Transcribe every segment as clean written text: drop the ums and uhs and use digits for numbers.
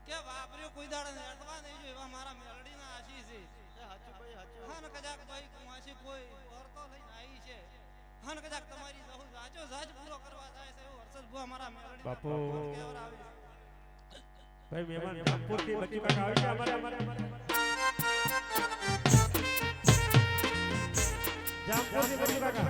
કે વાપર્યો કોઈ દાડે નેટવા નહીં જો એવા મારા મેલડીના આશી છે. હાચું ભાઈ હાચું. હા ને કદાચ ભાઈ કુમાસી કોઈ વર્તો લઈને આવી છે. હા ને કદાચ તમારી જહુ જાચો જાચ પૂરો કરવા જાય છે એવું હર્ષદ ભુવા મારા મેલડી બાપુ. કેવર આવે છે. ભાઈ મહેમાન જામપુરથી બચી કાકા આવી છે અમારે જામપુરથી બચી કાકા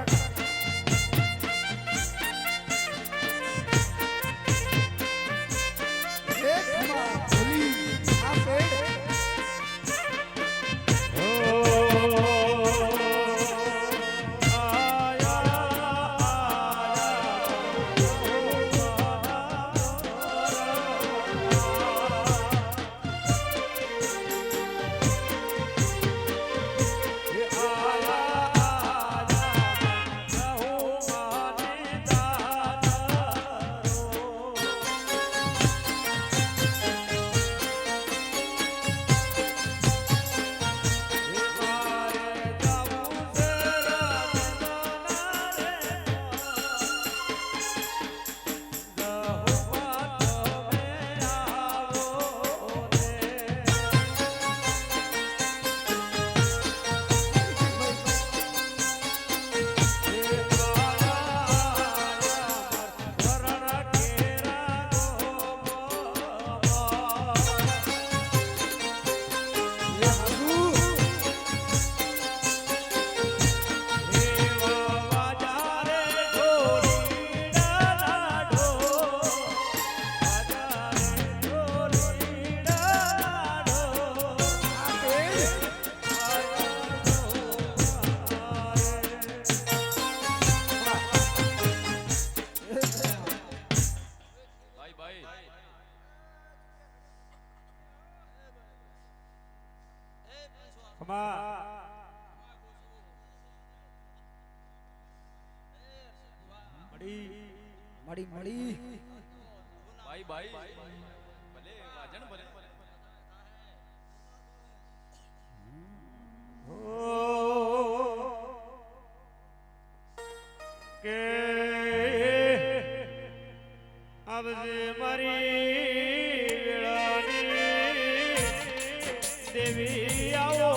મળી મળી ભાઈ ભાઈ ભલે વાજણ ભલે કે આવજે મારી વેળાની દેવી આવો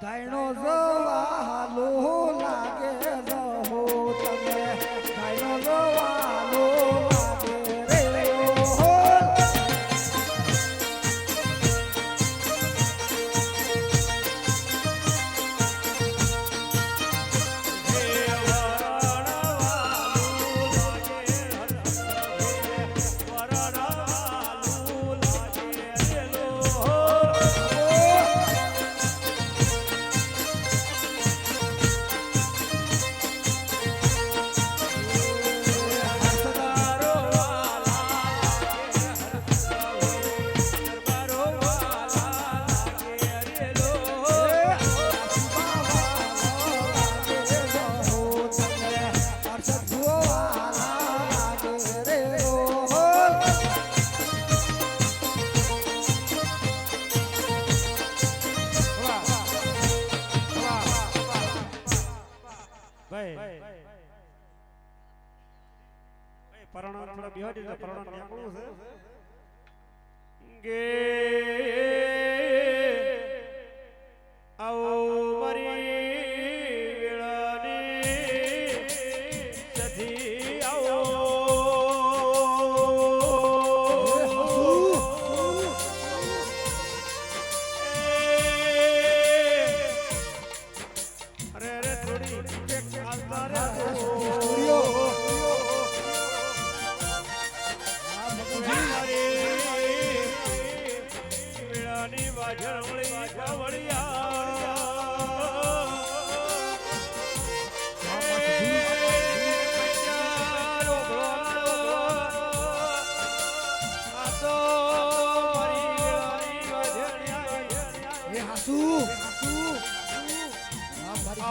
ગાયનો જવાલો લાગે રહો તમે ગાયનો જવાલો લાગે રે હો પરણો થોડા બિહાડી દે પરણો નીકળું છે ગે આવો મારી વેળાની સધી આવો અરે અરે થોડી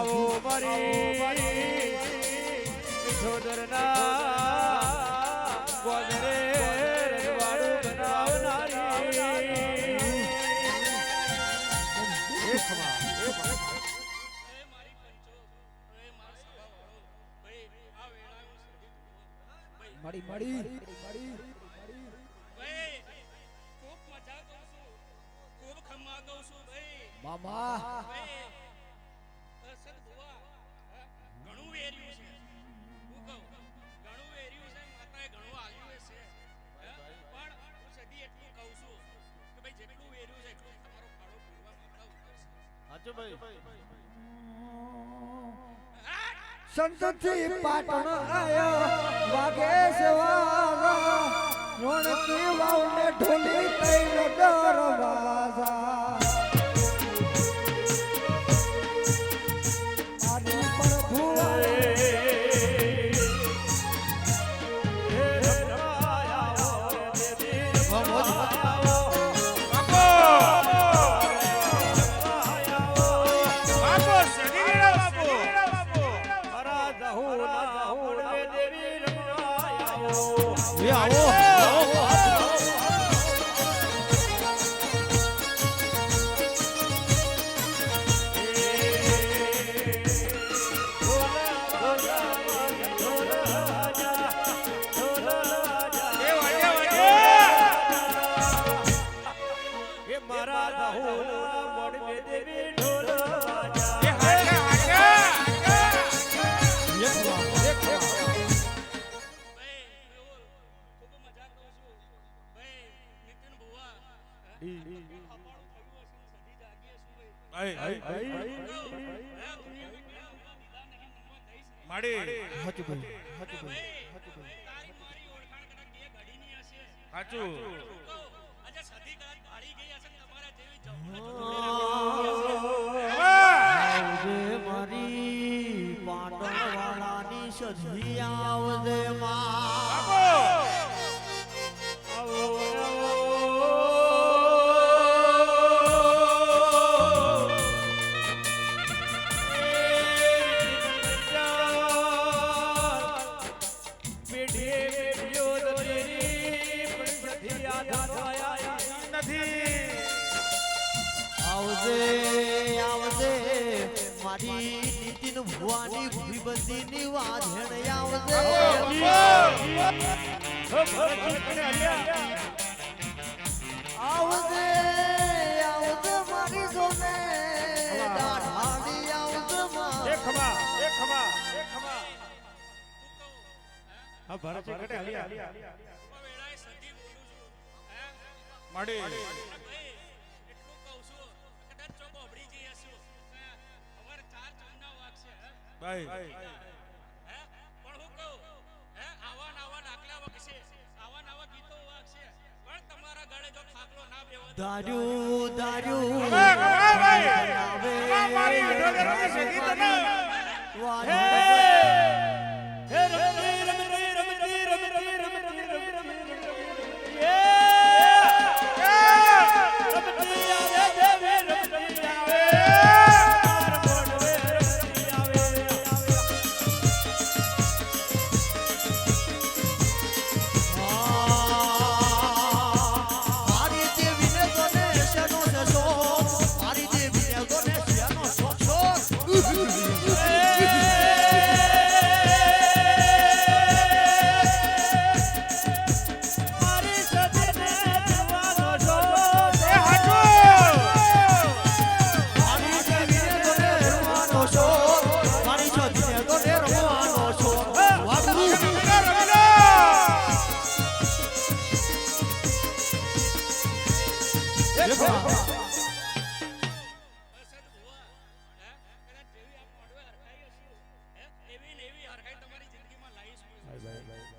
આવો મારી મિઠોદરના ગોદરે રજવાડું બનાવનારી એક ખમા મળી મળી મામા સાચું ભાઈ સંતથી પાટણ આયો વાગે સવારા રોણકી વાવને ઢોલી તૈન દરવાજા આદિ પ્રભુ મારી પાટણ વાળાની સધી આવજે મારી નીતિન ભુવાની ભૂબંધીની વાધણ આવજે આવજે આવજે મારી સોને દાઢાડી આવજે એક ખમા હા ભારત કટે હાલી માડી ભાઈ પણ હું કહું આવા નવા દાખલા વાગશે આવા નવા ગીતો વાગશે પણ તમારા ગળે જો ખાકલો ના બેવો દારૂ દારૂ મારી વિઠોદરાની સદી તને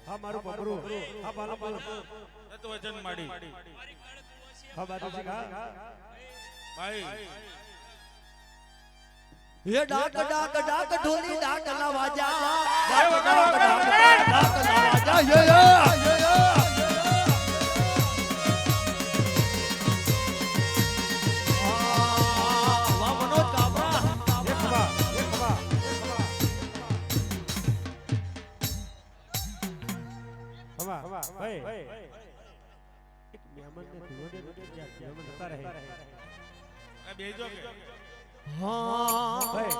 હા મારું બબરું હા બાલા બાલા તો વજન માડી હા બાદુજી હા ભાઈ હે ડાક ડાક ડાક ઢોલી ડાક ના વાજા ડાક ડાક ડાક ડાક ના વાજા વામનો કાબરા એક ખમા મહેમાનને ધોડે મહેમાન જતા રહે આ બેજો કે ભાઈ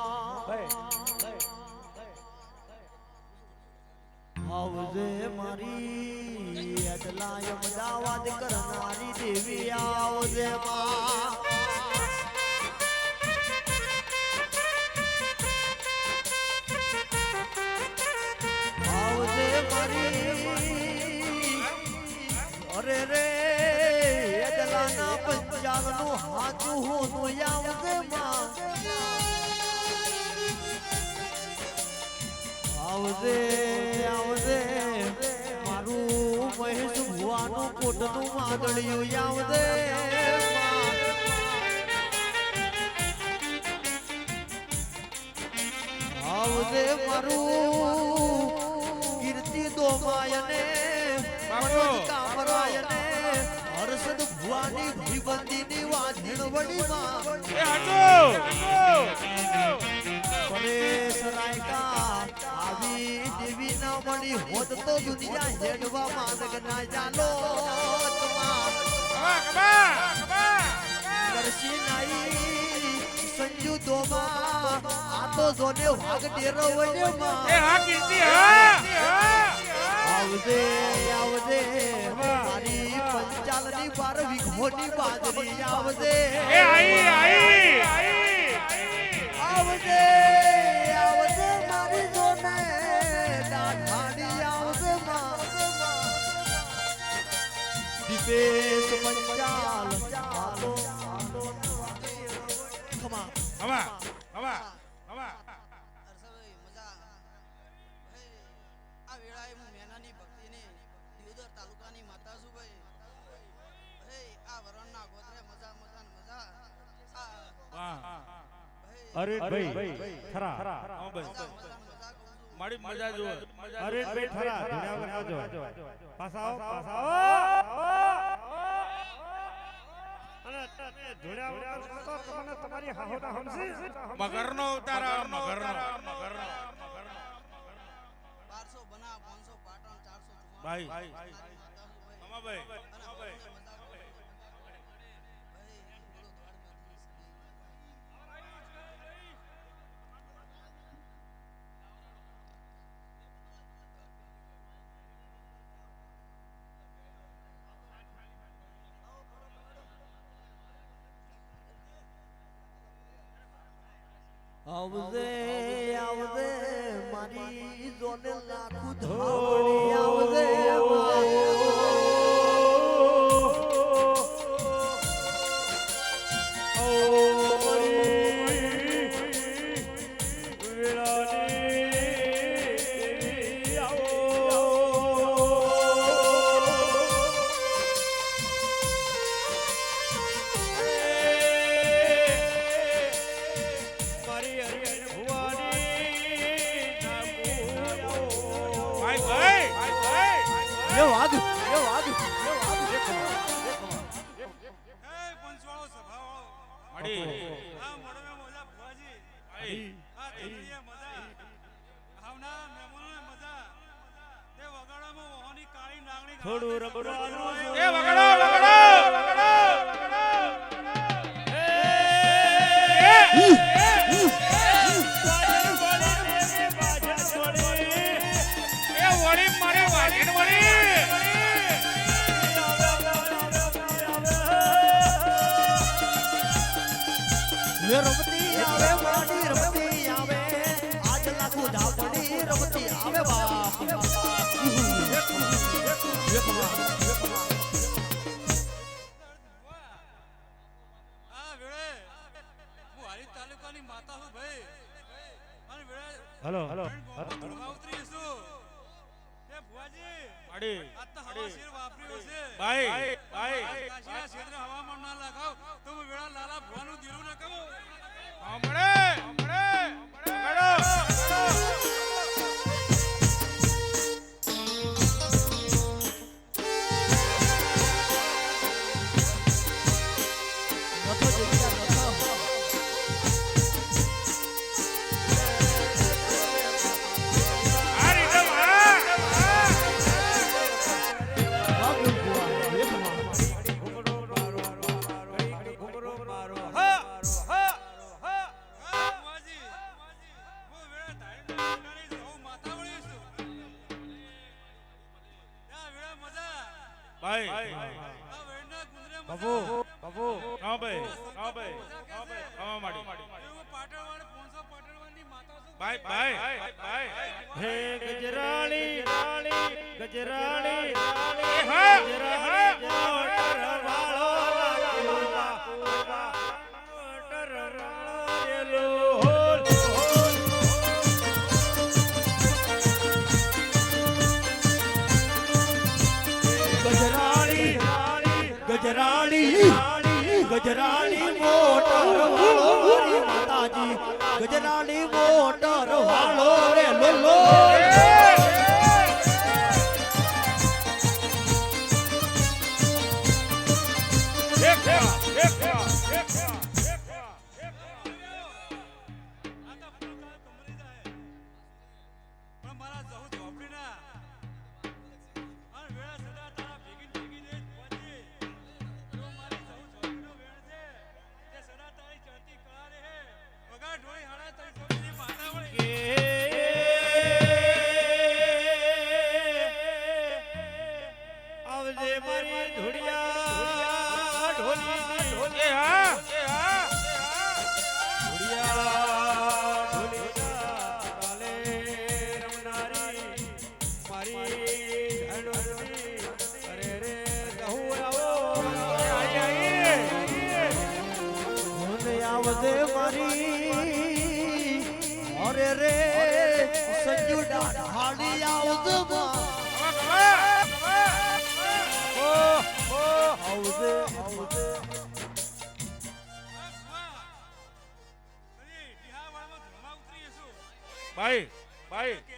આવજે મારી અદલાય અમદાવાદ કરનારી દેવી આવજે માં આવજે મારી અરે રે અદલાના પંચાલનું હાચું હોનું આવજે માં આવજે આવજે મારું મહેશ ભુવાનું કોટનું માદળિયું આવજે આવજે મારું કીર્તિ દોમાયને મનોજ કામરાયને હર્ષદ ભુવાની ભીબંદીની વાંધણ વડીમાં એ હાચો પરેશ રાયકા આવી દેવી ના મળી હોત તો દુનિયા હેડવા માંગ ના ચાલો દર્શી નાઈ સંજુ દોમા આ તો જોને વાગ ડેરો વડ્યો એ હા કીર્તિ હા આવજે આવજે મારી પંચાલની 12 વીઘોની બાજરી આવજે એ આઈ આવજે આવજે મારી જોને દાઢાડી આવજે દીપેશ પંચાલ આતો ખમા હવા હર્ષભાઈ મજા ભાઈ આ વેળાએ હું મેનાની ભક્તિની દિયોદર તાલુકાની માતા છું ભાઈ ભાઈ આ વરણના ગોત્રે મજા મજા ને મજા વાહ અરે ભાઈ ખરા હા ભાઈ મજા મજા કહું છું મારી મજા જો અરે ભાઈ ખરા ધન્યવાદ આવજો પાછા આવો અને ધોળ્યા વગર તો તમને તમારી હાહોટા હમસી મગરનો અવતાર આવે, મગરનો 1200 બના 500 પાટણ 400 ભાઈ ભાઈ અમાભાઈ આવજે આવજે મારી જોને લાખું ધાવણી આવજે થોડું રબડાનું એ વગાડો એ વળી મારે વાજણ વળી રમતી આવે માડી રમતી આવે આજ લાખું ધાવણી રમતી આવે બાપ તાલુકાની માતા હું ભાઈ અને વેળે હલો ઉતરી છું એ ભુવાજી માડી આ તો હવા શેર વાપર્યો છે ભાઈ કાશીના ક્ષેત્રે હવામાન ના લગાવ તો હું વેળા લાલા ભુવાનું દીરું ન કહું હમણે વગાડો નતો જગ્યા નતો આ રીતે બાપ ભુવા એક માં બાબુ બાબુ હા ભાઈ હા ભાઈ હા માડી ભાઈ ભાઈ ભાઈ હે ગજરાળી ગજરાળી હા મોટર વાળો લાગેલો મોટર વાળો ગજરાળી મોટર વાળો મારી માતાજી ગજરાળી મોટર વાળો રે લોલો આવજે મારી ધોડિયા ઢોલી આવજે મારી અરે રે સંજુ ડાળી આવજે આવજે આવજે ભાઈ ભાઈ ભાઈ ભાઈ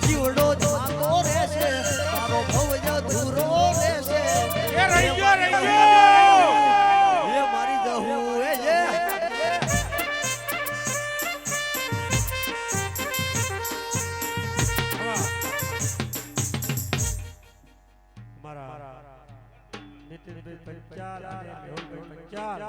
જીવડો જાતો રહેશે તારો ભવજ ધૂરો રહેશે રહી ગયો એ મારી જહુ એ જે મારા નીતિનભાઈ પંચાલ અને મેહુલભાઈ પંચાલ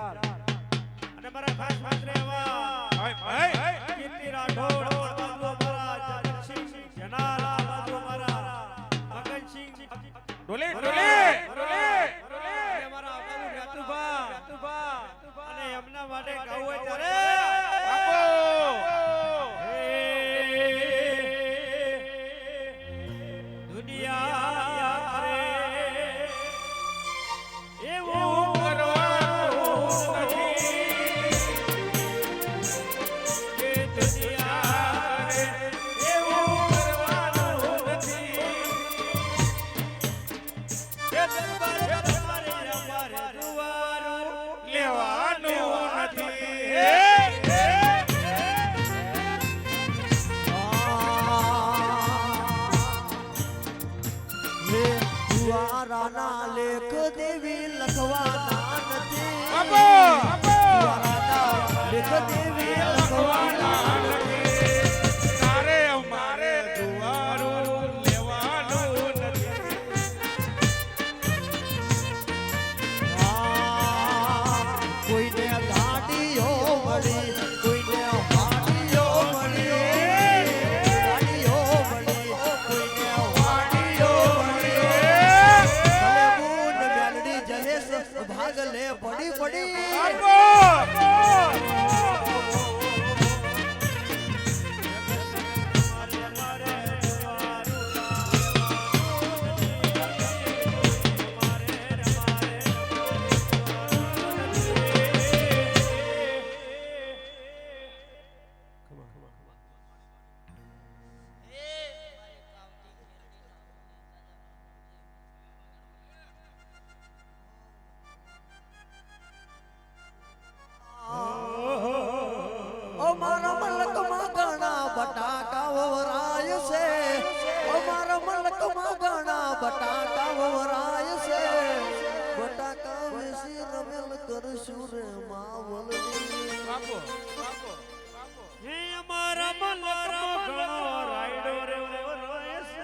અને મારા ખાસ મિત્ર એવા ભાઈ કીર્તિ રાઠોડ બાજુ અમારા જગતસિંહ જનાલ આ બાજુ અમારા મગનસિંહ ડોલે અમારા આ બાજુ રાતુભા અને એમના માટે ગાવું હોય ત્યારે દુનિયા રે એવું કરવાનું નથી કે દુનિયા રે એવું કરવાનું નથી કે દરબારે અમારે દુવારું લેવાનું નથી પડી પડી ઓ મારા મલકમાં ઘણા બટાકા વવરાય છે ઓ મારા મલકમાં ઘણા બટાકા વવરાય છે બટાકા વેસી રમેલ કરશું રે માવલડી બાપો બાપો બાપો હે અમારા મલકમાં ઘણો રાયડો રે વવરાય છે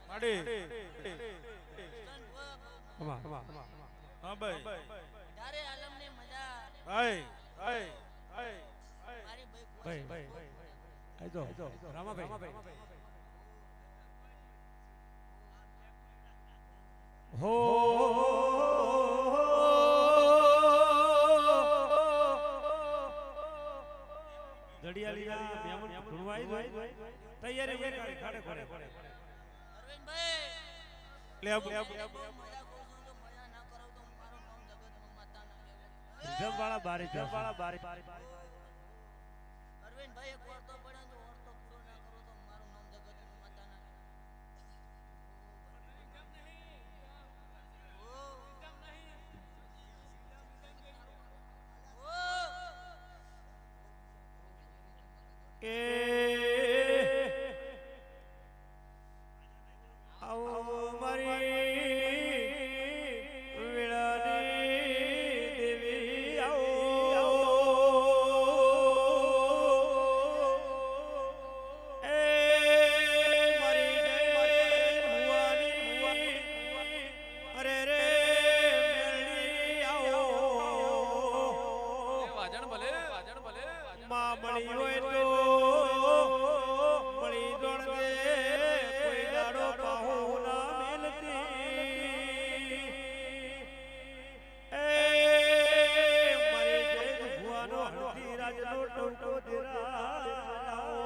માડી હા ભાઈ ત્યારે આલમની મજા ભાઈ ભાઈ ભાઈ મારી ભાઈ આજો રામાભાઈ હો જડિયાળી મહેમાન ઢૂંઢવાઈ તૈયારી ખાડે ખાડે અરવિંદભાઈ લે મજા કરું છું તો મજા ના કરો તો મારું નામ જગતમાં માતા ના કહેવાય જમવાળા બારી અરવિંદભાઈ એક વાર તો પડે તો ઓર તો પૂરો ના કરો તો મારું નામ જગતમાં માતા ના કે આવો મારી વેળાની દેવી આવો એ મારી ભુવાની અરે રે મેળી આવો વાજણ ભલે માં મળી હોય તો મળી દોડે કોઈ દાડો પાહો ના મેલતી એ મારી જય ભુવાનો હળદી રાજનો ટોટો દેરાઓ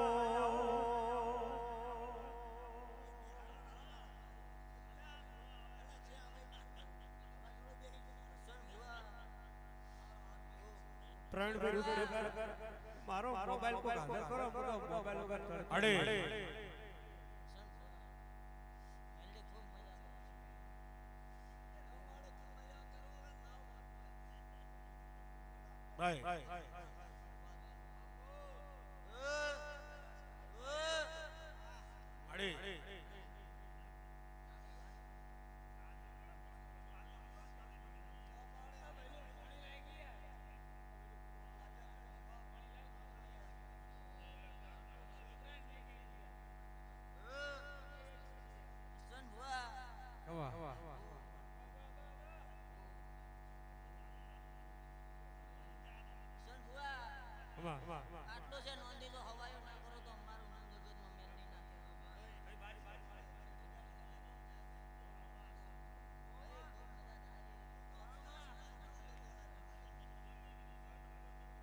પ્રવીણભાઈ મારો મોબાઈલ કો હાજર કરો મોબાઈલ વગર અડે ભાઈ અડે આટલો છે નોંધી તો હવાયો ના કરો તો મારું નામ જગતમાં મેલડી ના કહેવાય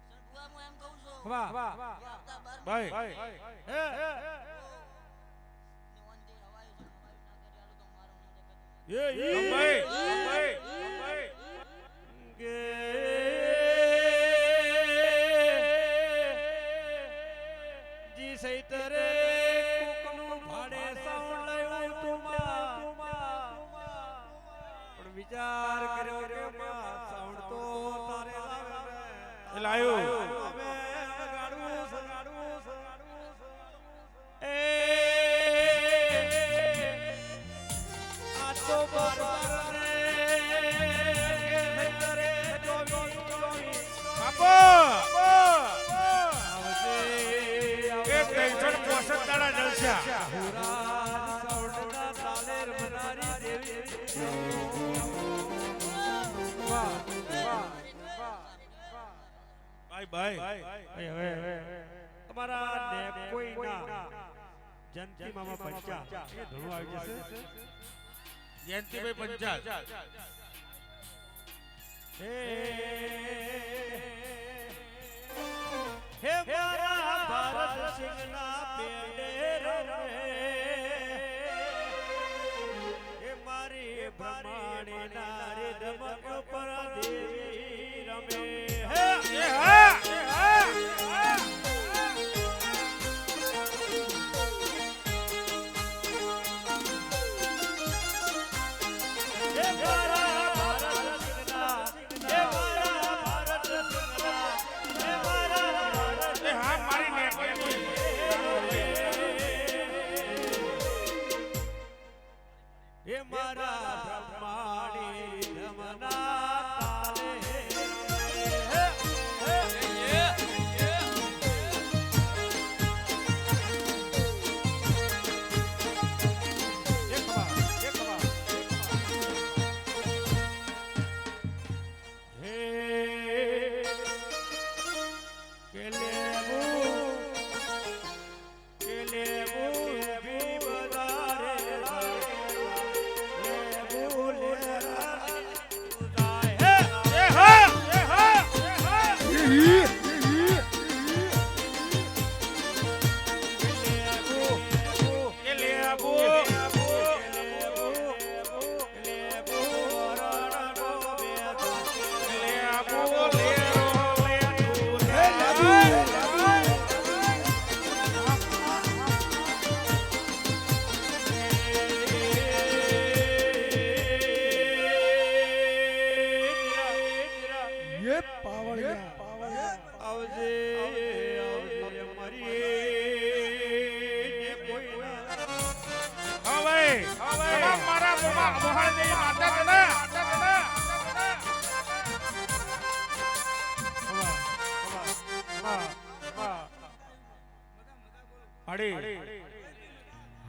સંભુઆ હું એમ કહું છું આવતા બાર ભાઈ નોંધી હવાયો છે હવાયો ના કરી આલું તો મારું નામ જગતમાં ભાઈ ભાઈ ભાઈ કે જી સૈતરે કોકનું ભાડે સાઉન્ડ લાવ્યું તુમા પણ વિચાર કર્યો કે માં સાઉન્ડ તો તારે લાયો હવે ગાડું એ આ તો બાર રે સૈતરે બાપો આવજે એ 365 દાડા જલસા હુરા સાઉન્ડ ના તાલે રમના ભાઈ હવે તમારા ને કોઈના જયંતિ મામા પંચા એ ધણું આવી જશે. જયંતિભાઈ પંચાલ હે મારા ભારત સિંહના પેડે રમે, હે મારી બ્રહ્માણી નારી રમક પર દેવી રમે. હે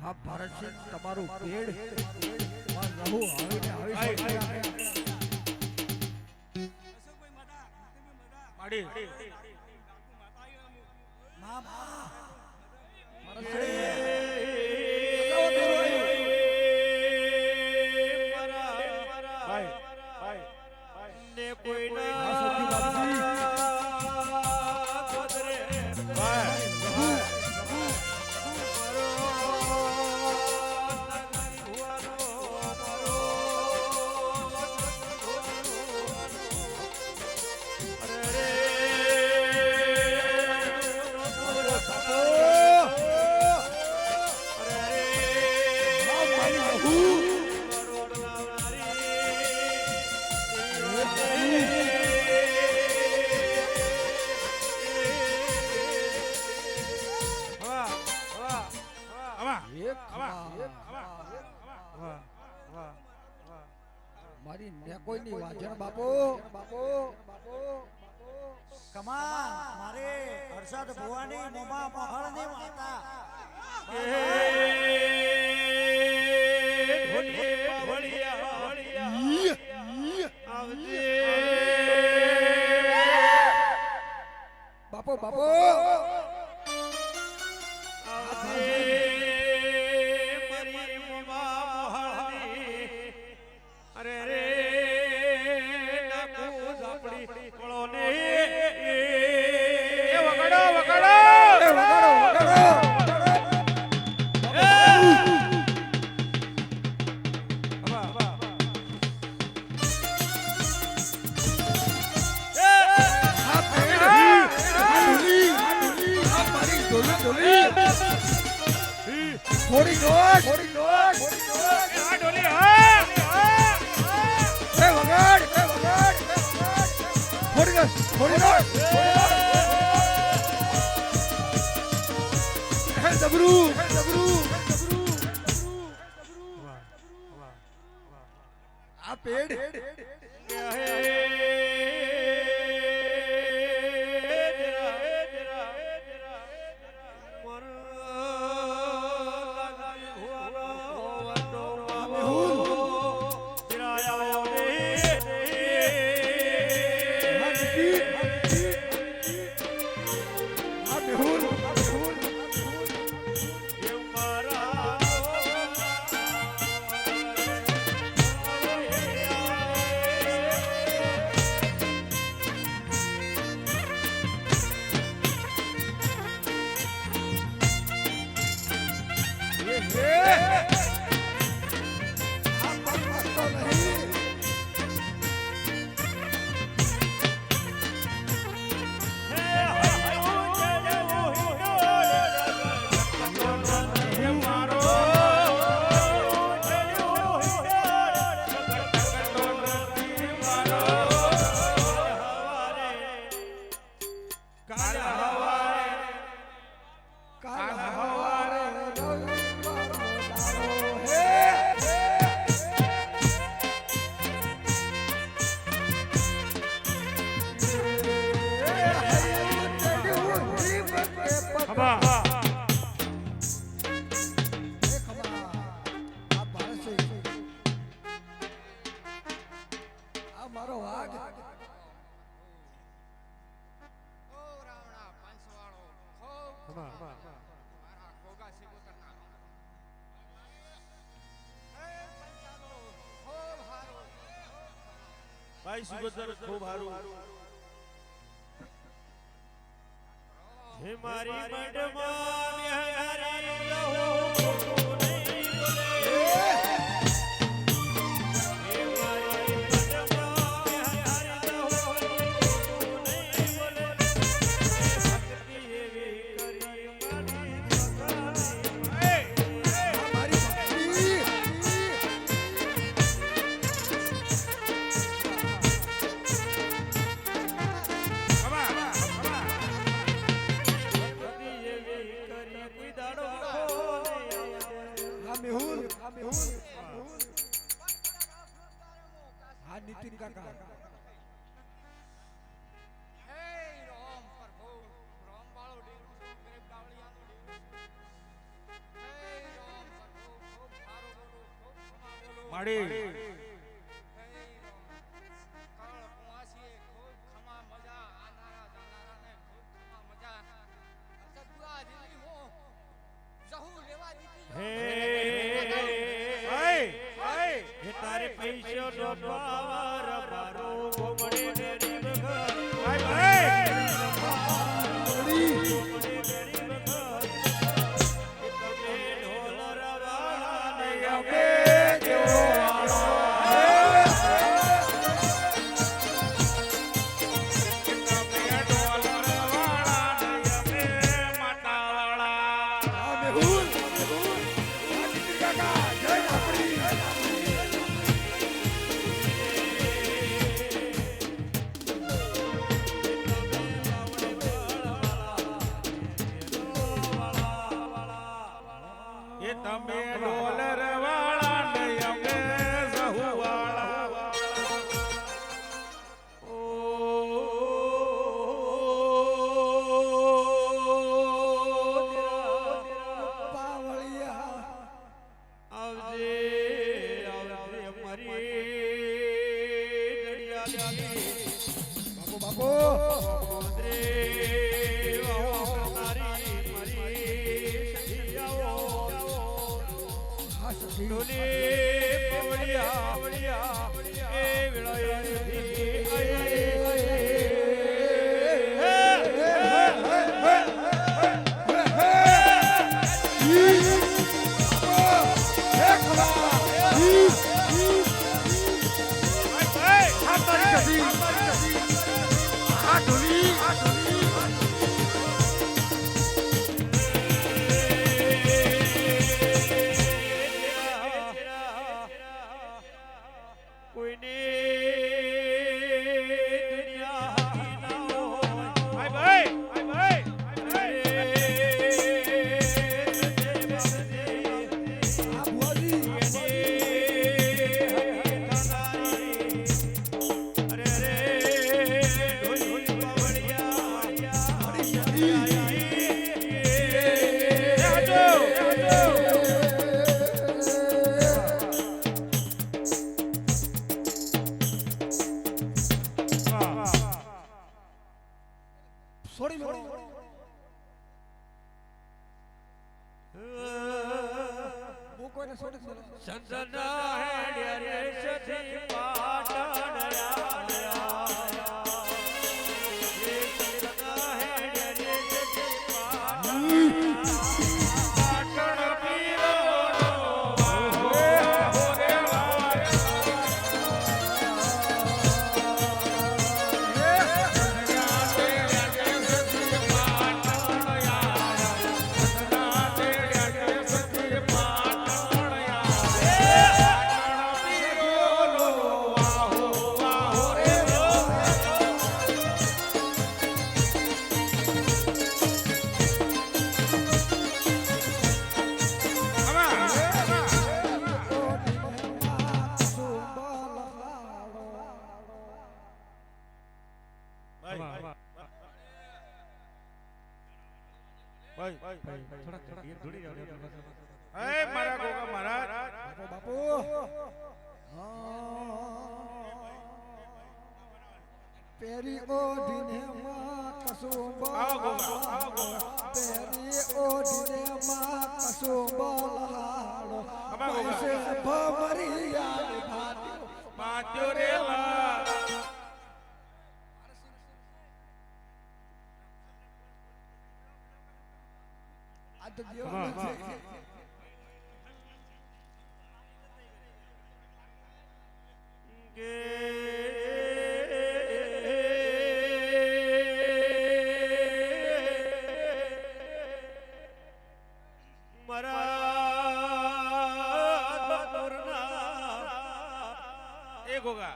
હા ભારતસિંહ તમારું પેડ માં રહું આવી મારી ને કોઈની વાજણ બાપો કમા મારે હર્ષદ ભુવાની મોમા મહળની માતા બાપો બાપો થોડી નોટ આ ડોલી હા વગાડ થોડી નોટ જબરું આ પેડ વાઘ ઓ રાવણા પંચવાળો ખૂબ ખમા મારા ખોગા સિકોતરના હે પંચાલો ખૂબ હારો ભાઈ સુગંધર ખૂબ સારું હે મારી મડમાં મ્યારી લહુ મોટું નહીં બોલે હે મારી મડમાં મ્યારી લહુ મોટું નહીં બોલે ભક્તિ એવી કરી મારી ભગવાને મારી ભક્તિ ભક્તિ એવી કરી કોઈ દાડો ખોલે હા મેહુલ હા નીતિન કાકા હે રામ પ્રભુ રામ વાળો ડેરું છું ગરીબ ડાવળિયાનો ડેરું છું હે રામ પ્રભુ ખૂબ હારો બોલો ખૂબ ખમા બોલો માડી હે રામ કાળ કુવાસીએ ખૂબ ખમા મજા આનારા જાનારાને ખૂબ ખમા મજા સદગુઆ રીલી હો જહુ લેવા દીધી હે ભાઈ ભાઈ હે તારે પૈસો નો પાર મારો ગોમડે ગરીબ ઘર ભાઈ ભાઈ ગોમડે ગરીબ ઘર એ તમે ઢોલ રવાને અમે દેવો હા મેહુલ હા નીતિન કાકા જય આપણી એ તમે ડોલર વાળા ને અમે સહુ વાળા પાવળિયા આવજે આવજે અમારી દડિયાની બાપુ બાપુ મોદરે વાવો તારી મારી સખિયાઓ હા સખી ડોલી પવળિયા એ વિળાય કોઈને દુનિયા ના હોય ભાઈ ભાઈ હા ભુવાજી છોડી મેળો હું કોઈને છોડી મેળો સંતના હેડ્યા રે સતી પાટણ રાજા રે સંતના હેડ્યા રે સતી પાટણ પીરો એ મારા ગોગા મહારાજ બાપુ બાપુ હા પેરી ઓઢીને માં કસુંબો આવો ગોગા, આવો ગોગા. પેરી ઓઢીને માં કસુંબો લાડો આમાં ગોગા. પૈસે ભમરી આલી ભાતી બાજો રે વા. આ તો દેવાનું વાહ, છે એ ગોગા.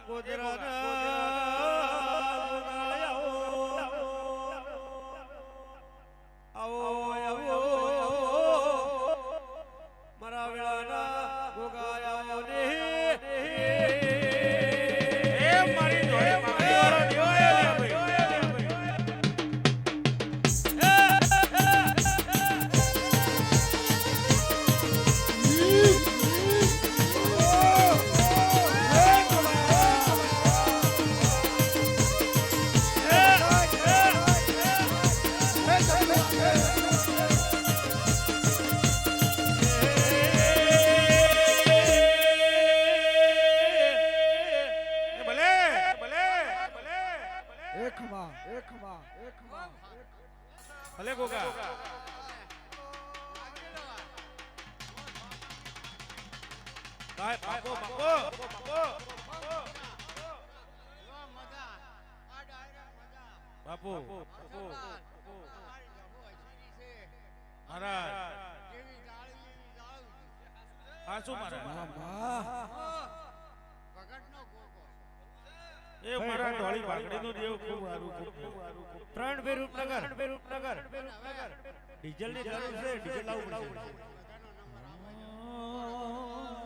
મારા વેળાના ગોગાયા ને એ મારી જોડે મારી વાળો દેવાય લે ભાઈ. એ ભલે ભલે ભલે એકમાં એકમાં એકમાં ભલે ગોગા. કાય બાપો બાપો બાપો મહારાજ હા શું મહારાજ એ મારા ઢોળી વાઘડીનો દેવ ખૂબ સારું ત્રણ બે રૂપનગર ડીઝલ ની જરૂર છે ડીઝલ લાવવું પડશે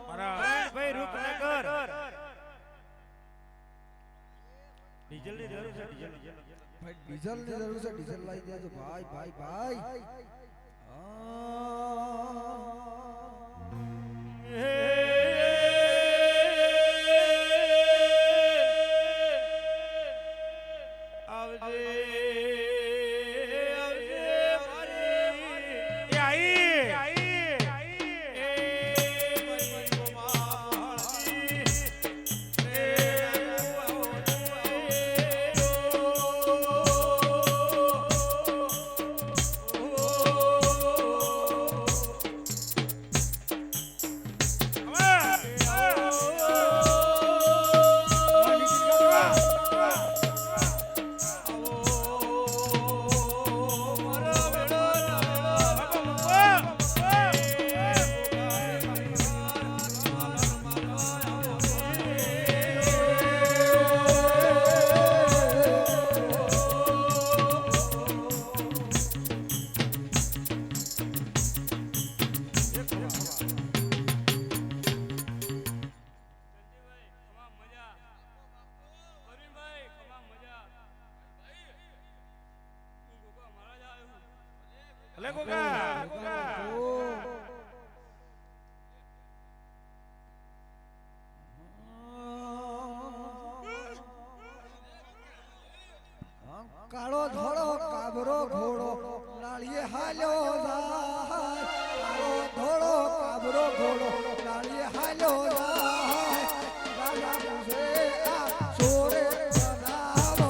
મારા ભાઈ રૂપનગર ડીઝલ ની જરૂર છે ડીઝલ ભાઈ ડીઝલ ની જરૂર છે ડીઝલ લાવી દેજો ભાઈ ભાઈ ભાઈ એ આઈ ભલે ગોગા. કાળો ધોળો કાબરો ઘોડો નાળીએ હાલ્યો જાય કાળો ધોળો કાબરો ઘોડો નાળીએ હાલ્યો જાય રાજા પૂછે આ ચોરે બનાવો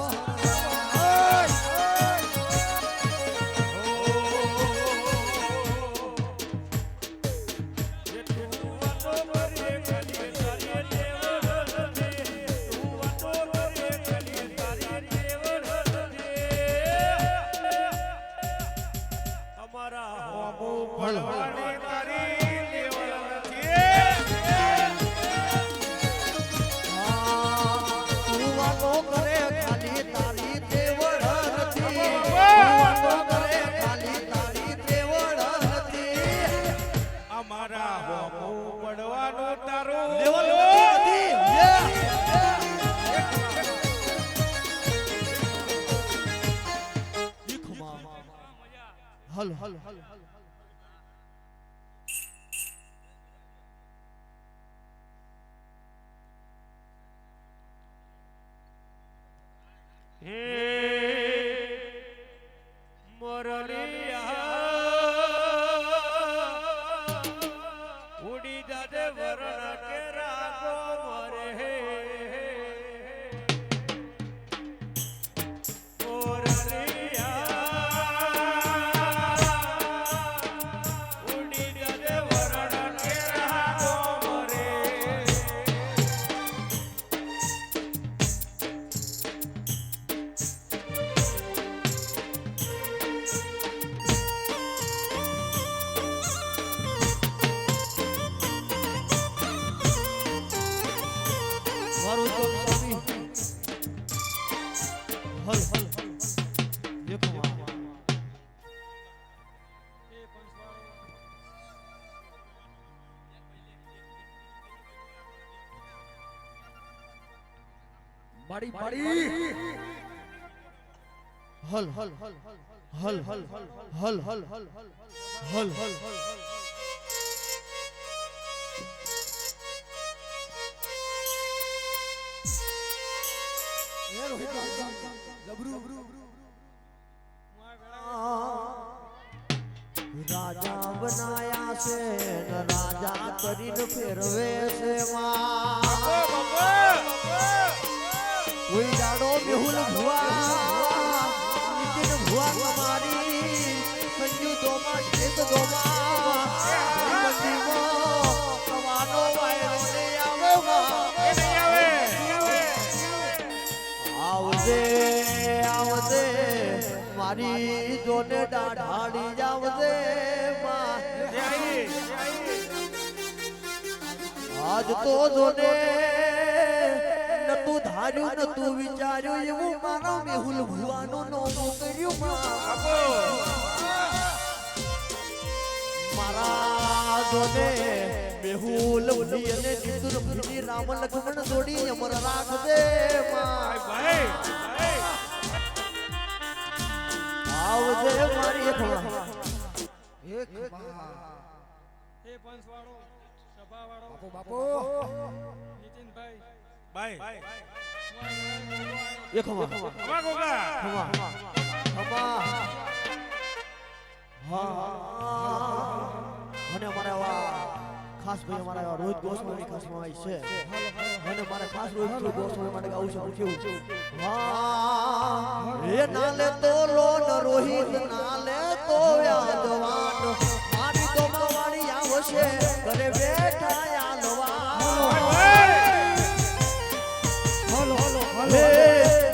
હે મોરલિયા ઉડી જાજે વરણ કે રાગો મોરે હે મારું તો સ્વામી હલ હલ દેખો બાડી બાડી હલ હલ હલ હલ હલ હલ હલ હલ હલ હલ રાજા બનાયા છે ને રાજા કરીને ફેરવે છે કોઈ દાડો મેહુલ ભુવા નીતિન ભુવા તમારી સંજુ દોમાં જેત દોમાં મંદિરમાં કવાનો વાયરો ને આવે આવજે આવજે મારી જોને ડાઢાડી જાવજે આજ તો જોને નતું ધાર્યું નતું વિચાર્યું એવું મારા મેહુલ ભુવાનું નોમું કર્યું મારા જોને મેહુલ ભુલી અને નિતુર ભુલી રામ લક્ષ્મણ જોડી અમર રાખજે આવજે મારી એક હે પંચવાળો સભાવાળો બાપુ નીતિનભાઈ ભાઈ એક ખમા અમા ગોગા અને અમારા ખાસ ભાઈ અમારા રોજ ગોસ્વામી ખાસ માં છે અને મારે ખાસ રોજ ગોસ્વામી માટે ગાવું છે કેવું એ નાલે તો લોન રોહિત નાલે તો યાદવાન મારી તો માવાણી આવશે ઘરે બેઠા યાદવાન હલો હલો હલો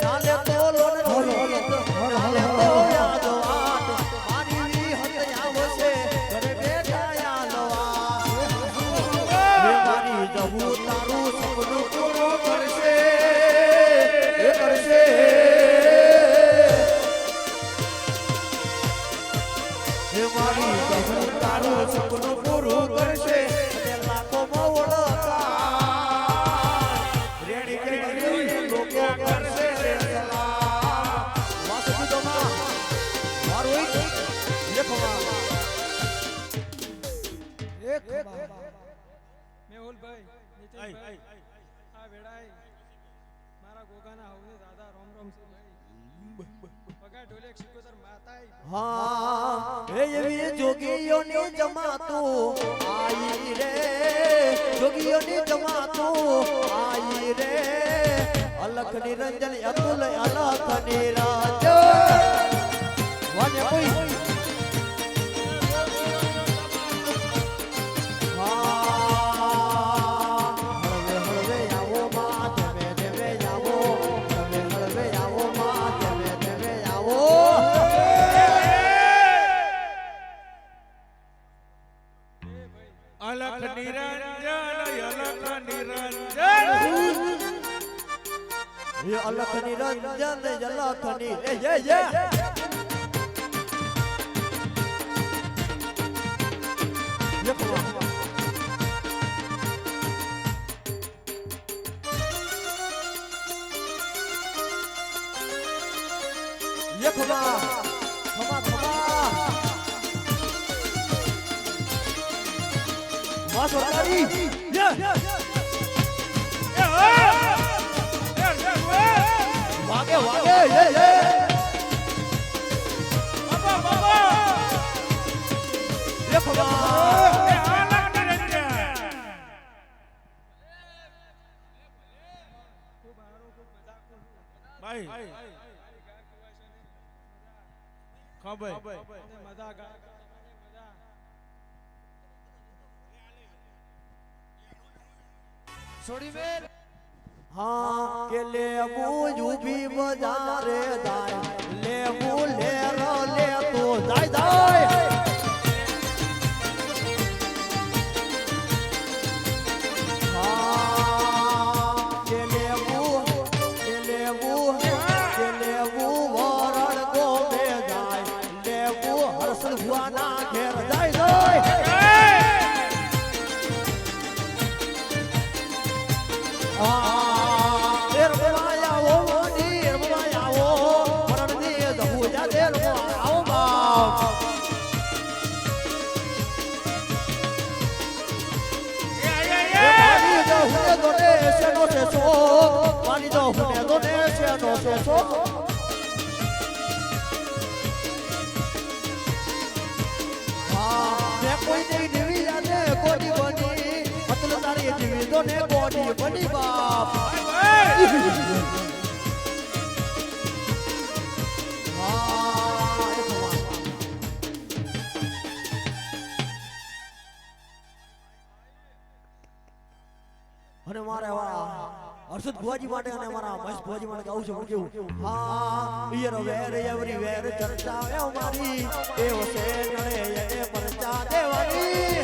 નાલે તો લોન રોહિત નાલે તો યાદવાન મારી હત આવશે ઘરે બેઠા યાદવાન મારી જહુ તારું સપનું પૂરું કરશે એ કરશે મારી જહુ તારું સપનું પૂરું કરશે લાખોમાં ઓળખા રેડી કરી લોકો કરશે વાસુકી તો મારું એક મેહુલભાઈ નીતિનભાઈ આ વેળાએ મારા ગોગાના હવને દાદા રોમ રોમ છે ભાઈ પગા ઢોલે 71 માતાઈ હા એ એવી જોગીઓની જમાતું આઈ રે જોગીઓની જમાતું આઈ રે અલખ નિરંજન અતુલ અલખ નિરંજન વાને કોઈ અલખ નિરંજન ये अलख निरंजन अलख नि ये ये खमा खमा खमा मां सरकारी ये वागे वागे બાબા બાબા એ ભગવાન એ આ લાગણી રંજન ખૂબ હારું ખૂબ મજાક ભાઈ ખબર મજા ગા મજા हाँ के लेबू यूबी बजारे जाए लेबू ले रो ले तो जाए जाए हाँ के लेबू वरण को बे जाए लेबू हर्षल हुआ ना घेर जाए जाए बनी बाप અને મારે હર્ષદ ભુવાજી માટે અને મારા મહેશ ભુવાજી માટે ગાવું છે હું કેવું હા યર વેર એવરી વેર ચર્ચા એ મારી એ વસે નળે એને પરચા દેવાની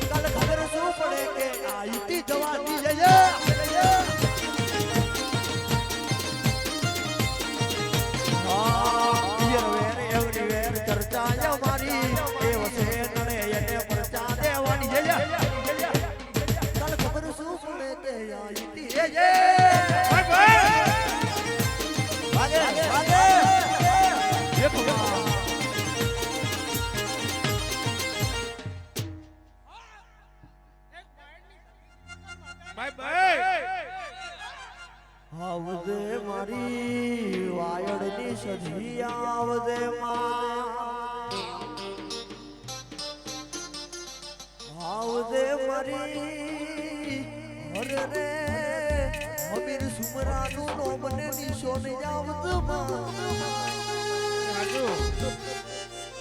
કલ ખબર શું પડે કે આઈતી જવાની જય હા યર વેર એવરી વેર ચર્ચા એ મારી એ વસે નળે એને પરચા દેવાની જય આવજે મારી વાયડની સજી આવજે આવજે મારી હરે રે અમીર સુમરાનું નો બને નિશોન આવજે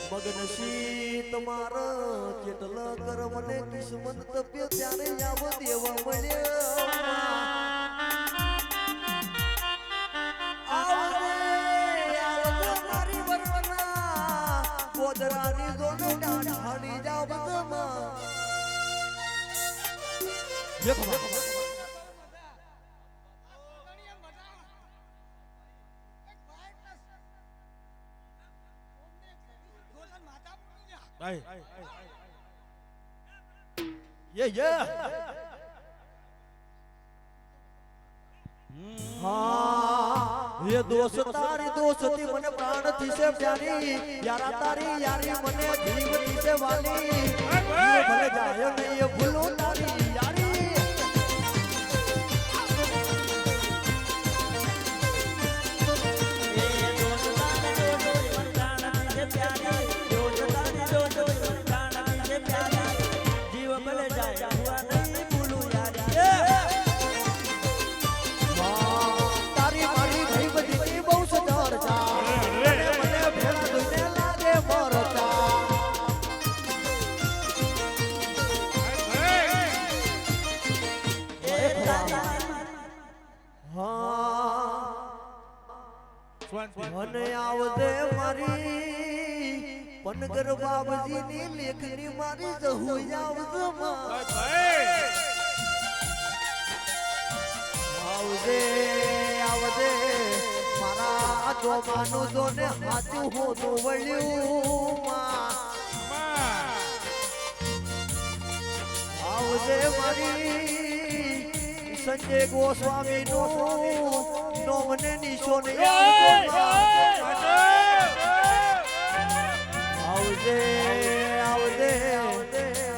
મગનશી તમારા કેટલ કર મને કિસ્મત તપ્યો ત્યારે આવ દેવા મળ્યા ગોદરાની જોને ડાઢાની જાવ બદમાં ये दोस्त तारी दोस्ती मने प्राण थी से प्यारी यारा तारी यारी मने जीव थी से वाली ये भले जायो नहीं ये भूलो तारी यारी મને આવદે મારી પનગર બાબજીની લેખની મારી જહુ આવદે આવદે આવદે મારા જોમાનું જોને હાચું હોતું વળ્યું આવદે મારી સંજય ગોસ્વામી નો મને નિશોન આવજે આવજે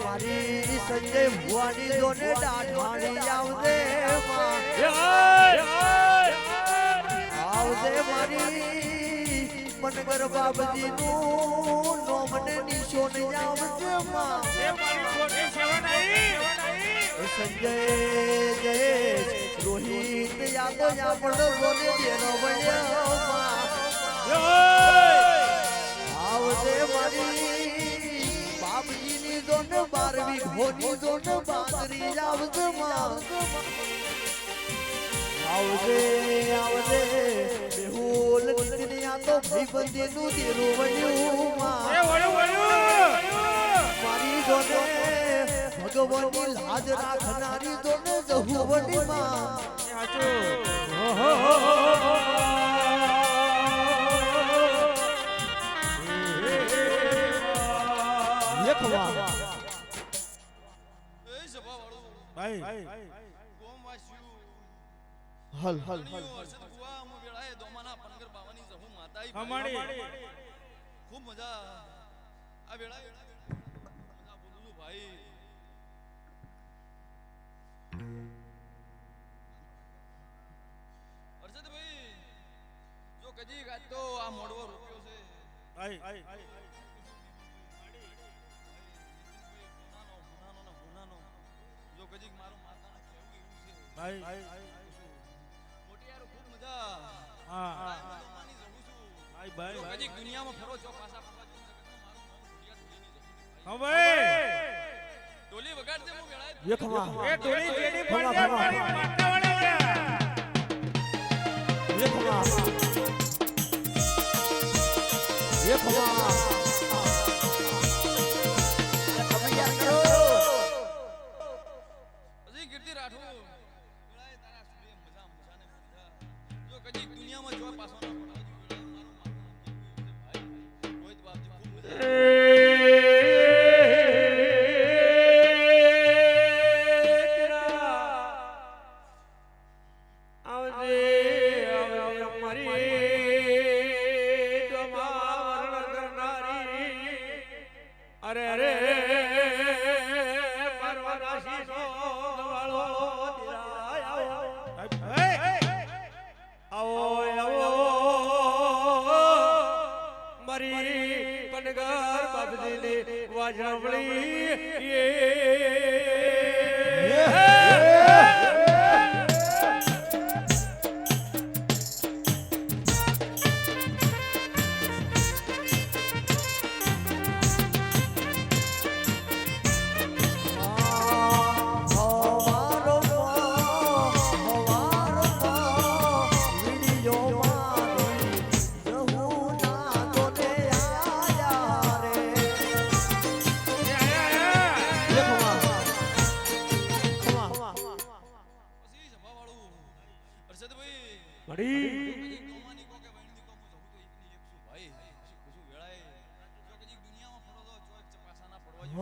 મારી સંજય ભુવાની જોને ડાઢાણી આવજે આવજે પનગર બાબજીનું નોમને નિશોન આવજે માં એ મારી ખોટી સેવા નહીં સંજય જયેશ રોહિત યાદવ આપણો રોને દેનો બન્યો માં આવજે મારી બાપજીની દોન 12 ઘોની દોન બાંદરી આવજે માં આવજે આવજે બેહુલ નીતિયા તો ભાઈબંધીનું દેરું બન્યું માં એ વળ્યું મારી દોને ભગવાનની લાજ રાખનારી દોને જહુવડી માં લેખવા એ સભાવાળું ભાઈ ગોમવાસીઓ હલ હલ હર્ષદ બુઆ અમુ વેળાએ દોમાના પનગર બાવાની જહુ માતાઈ ખમાડી ખૂબ મજા આ વેળાએ મજા બોલું છું ભાઈ હર્ષદભાઈ જો કજી ગાત તો આ મોડવો રૂપિયો છે ભાઈ જો કજીક મારું માતાના કેવું એવું છે ભાઈ મોટી યાર ખૂબ મજા હા દોમાની જહુ છું ભાઈ જો ભાઈ કજીક દુનિયામાં ફરો છો પાછા ફરવા જવું જગતમાં મારું નામ ભુડિયા ધોળીની જહુ હા ભાઈ ડોલી વગાડજે હું વેળાએ લેખવા એ ધોળી જેડી પડ્યા મારી માતાવાળી લેખવા લેખવા હજી કીર્તિ રાઠોડ વેળાએ તારા સુરે મજા મજાને મજા જો કજીક દુનિયામાં જો પાછો ના પડાવજો વેળાએ મારું માથું કેવું છે ભાઈ રોહિત બાપજી ખૂબ મજા અરે અરે પરવાનાસી સોગવાળો આવો આવો મારી પનગર બાબજીની વાજવળી પછી સભાવાળું હર્ષદભાઈ મળી કજીક દોમાની કો કે વૈણની કો હું જહુ તો એકની એક છું ભાઈ કશું વેળાએ જો કજીક દુનિયામાં ફરો તો જો એક પાછા ના પડવા જો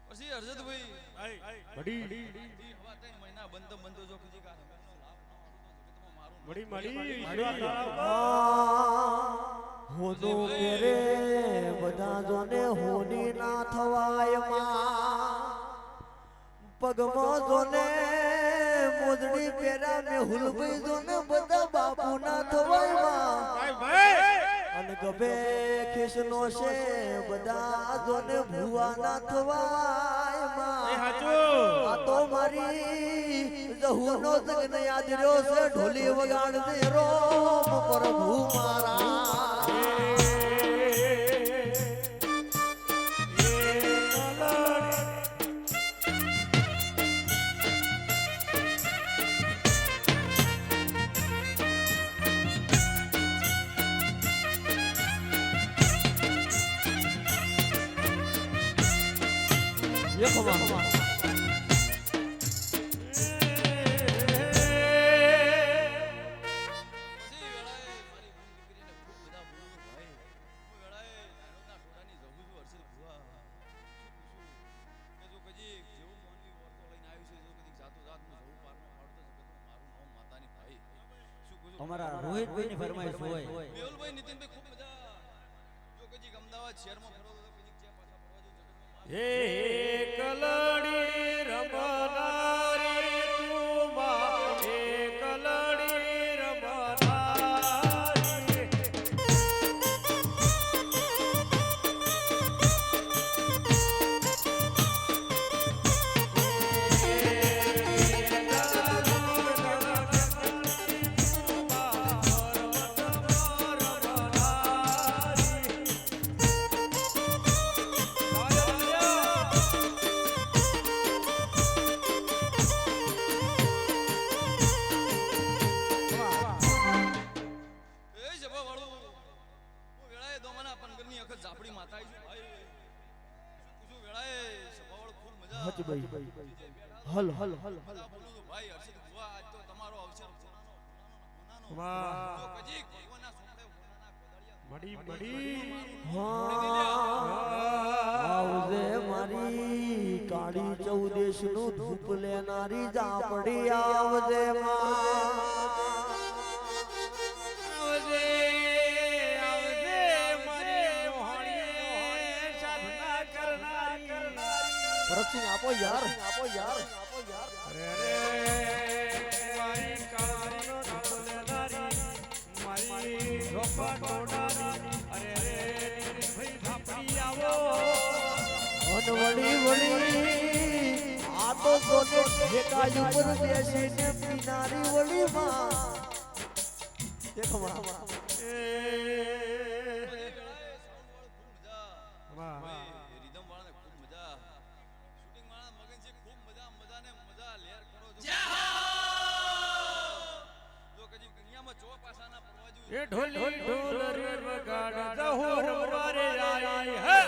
પછી હર્ષદભાઈ મળી ઈ હવા 3 મહિના બંધ બંધ જો કજીક આ રમણનો લાભ ન આલું તો જગતમાં મારું મળી હોનો કેરે બધા જોને હોની ના થવાય માં પગમાં જોને મોજડી પેરા મે હુલભાઈ જોને બધા બાપુ ના થવાય માં અને ગભે ખિસનો છે બધા જોને ભુવા ના થવાય માં આ તો મારી જહુનો જગન યાદ રહ્યો છે ઢોલી વગાડજે રોમ પ્રભુ મારા લેખવા અમારા રોહિતભાઈની ફરમાઈશ હોય મેહુલભાઈ નીતિનભાઈ ખૂબ મજા જો કજી અમદાવાદ શહેરમાં ફરો તો કજી જે પાછા ફરવા જો જગતમાં હે કલડી રમનારી તું માં હે કલડી રમનારી એ જબા વાળો હું વેળાએ દોમાના પનગરની અખત ઝાપડી માતા આવી છું ભાઈ શું વેળાએ સભા વાળો ખૂબ મજા હચ ભાઈ હલ હલ હલ આ બોલું તો ભાઈ હર્ષદ ભુવા આજ તો તમારો અવસર હોનાનો વાહ જો કજી ભગવાનના સોપડે હોનાના કોદળિયા મડી મડી આવજે મારી કાળી ચૌદેશ નું ધૂપ લેનારી ઝાપડી આવજે પ્રક્ષિણ આપો યાર આપો યાર આપો યાર અરે અરે મારી કાળીનો ઢોલેનારી મારી રોપા ટોડાની અરે અરે ભાઈ ધાપડી આવો વળી વળી આ તો તોને ઠેકાઈ ઉપર બેસીને પીનારી વળી માં દેખો માં એ વાહ વાહ રીધમ વાળાને ખૂબ મજા શૂટિંગ વાળા મગનજી ખૂબ મજા મજાને મજા લેર કરો જો કજી દુનિયામાં ચો પાસાના પ્રવાજુ એ ઢોલી ઢોલ રે વગાડ જહુર મારે આઈ હે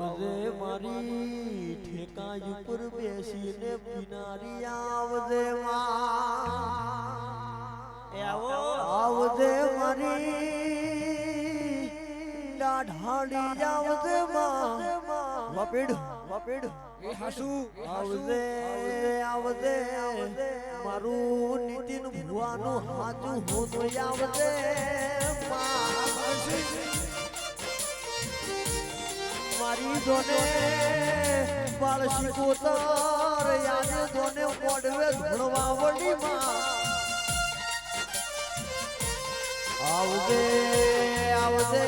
આવજે મારી ઠેકાઈ ઉપર બેસીને પીનારી આવજે આવજે મારી દાઢાડી આવજે વપેડ વપેડ આવજે આવજે મારું નીતિન ભુવાનું હાચું હું તો આવજે મારી જોને બાળશી કોતર યાદ જોને મોડવે ધણવા વળી માં આવજે આવજે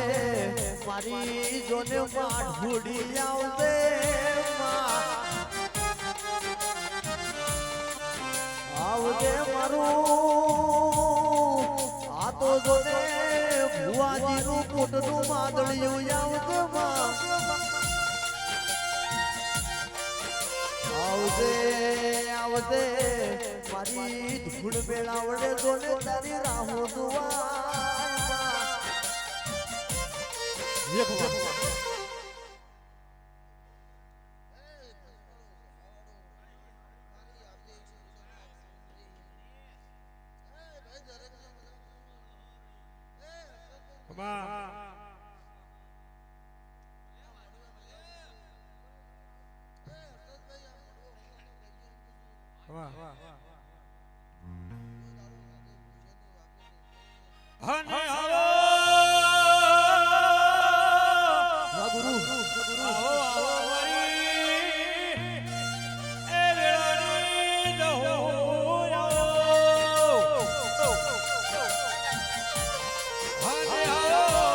મારી જોને માઢુડી આવજે માં આવજે મારું આ તો જોને ભુવાજીનું પોટનું માદળિયું આવજે માં આવજે આવજે મારી ધૂળ બેળાવડે જોને તારી રાહો હને આવો ગુરુ આવો આવો મારી એ વેળાની દહોયા હને આવો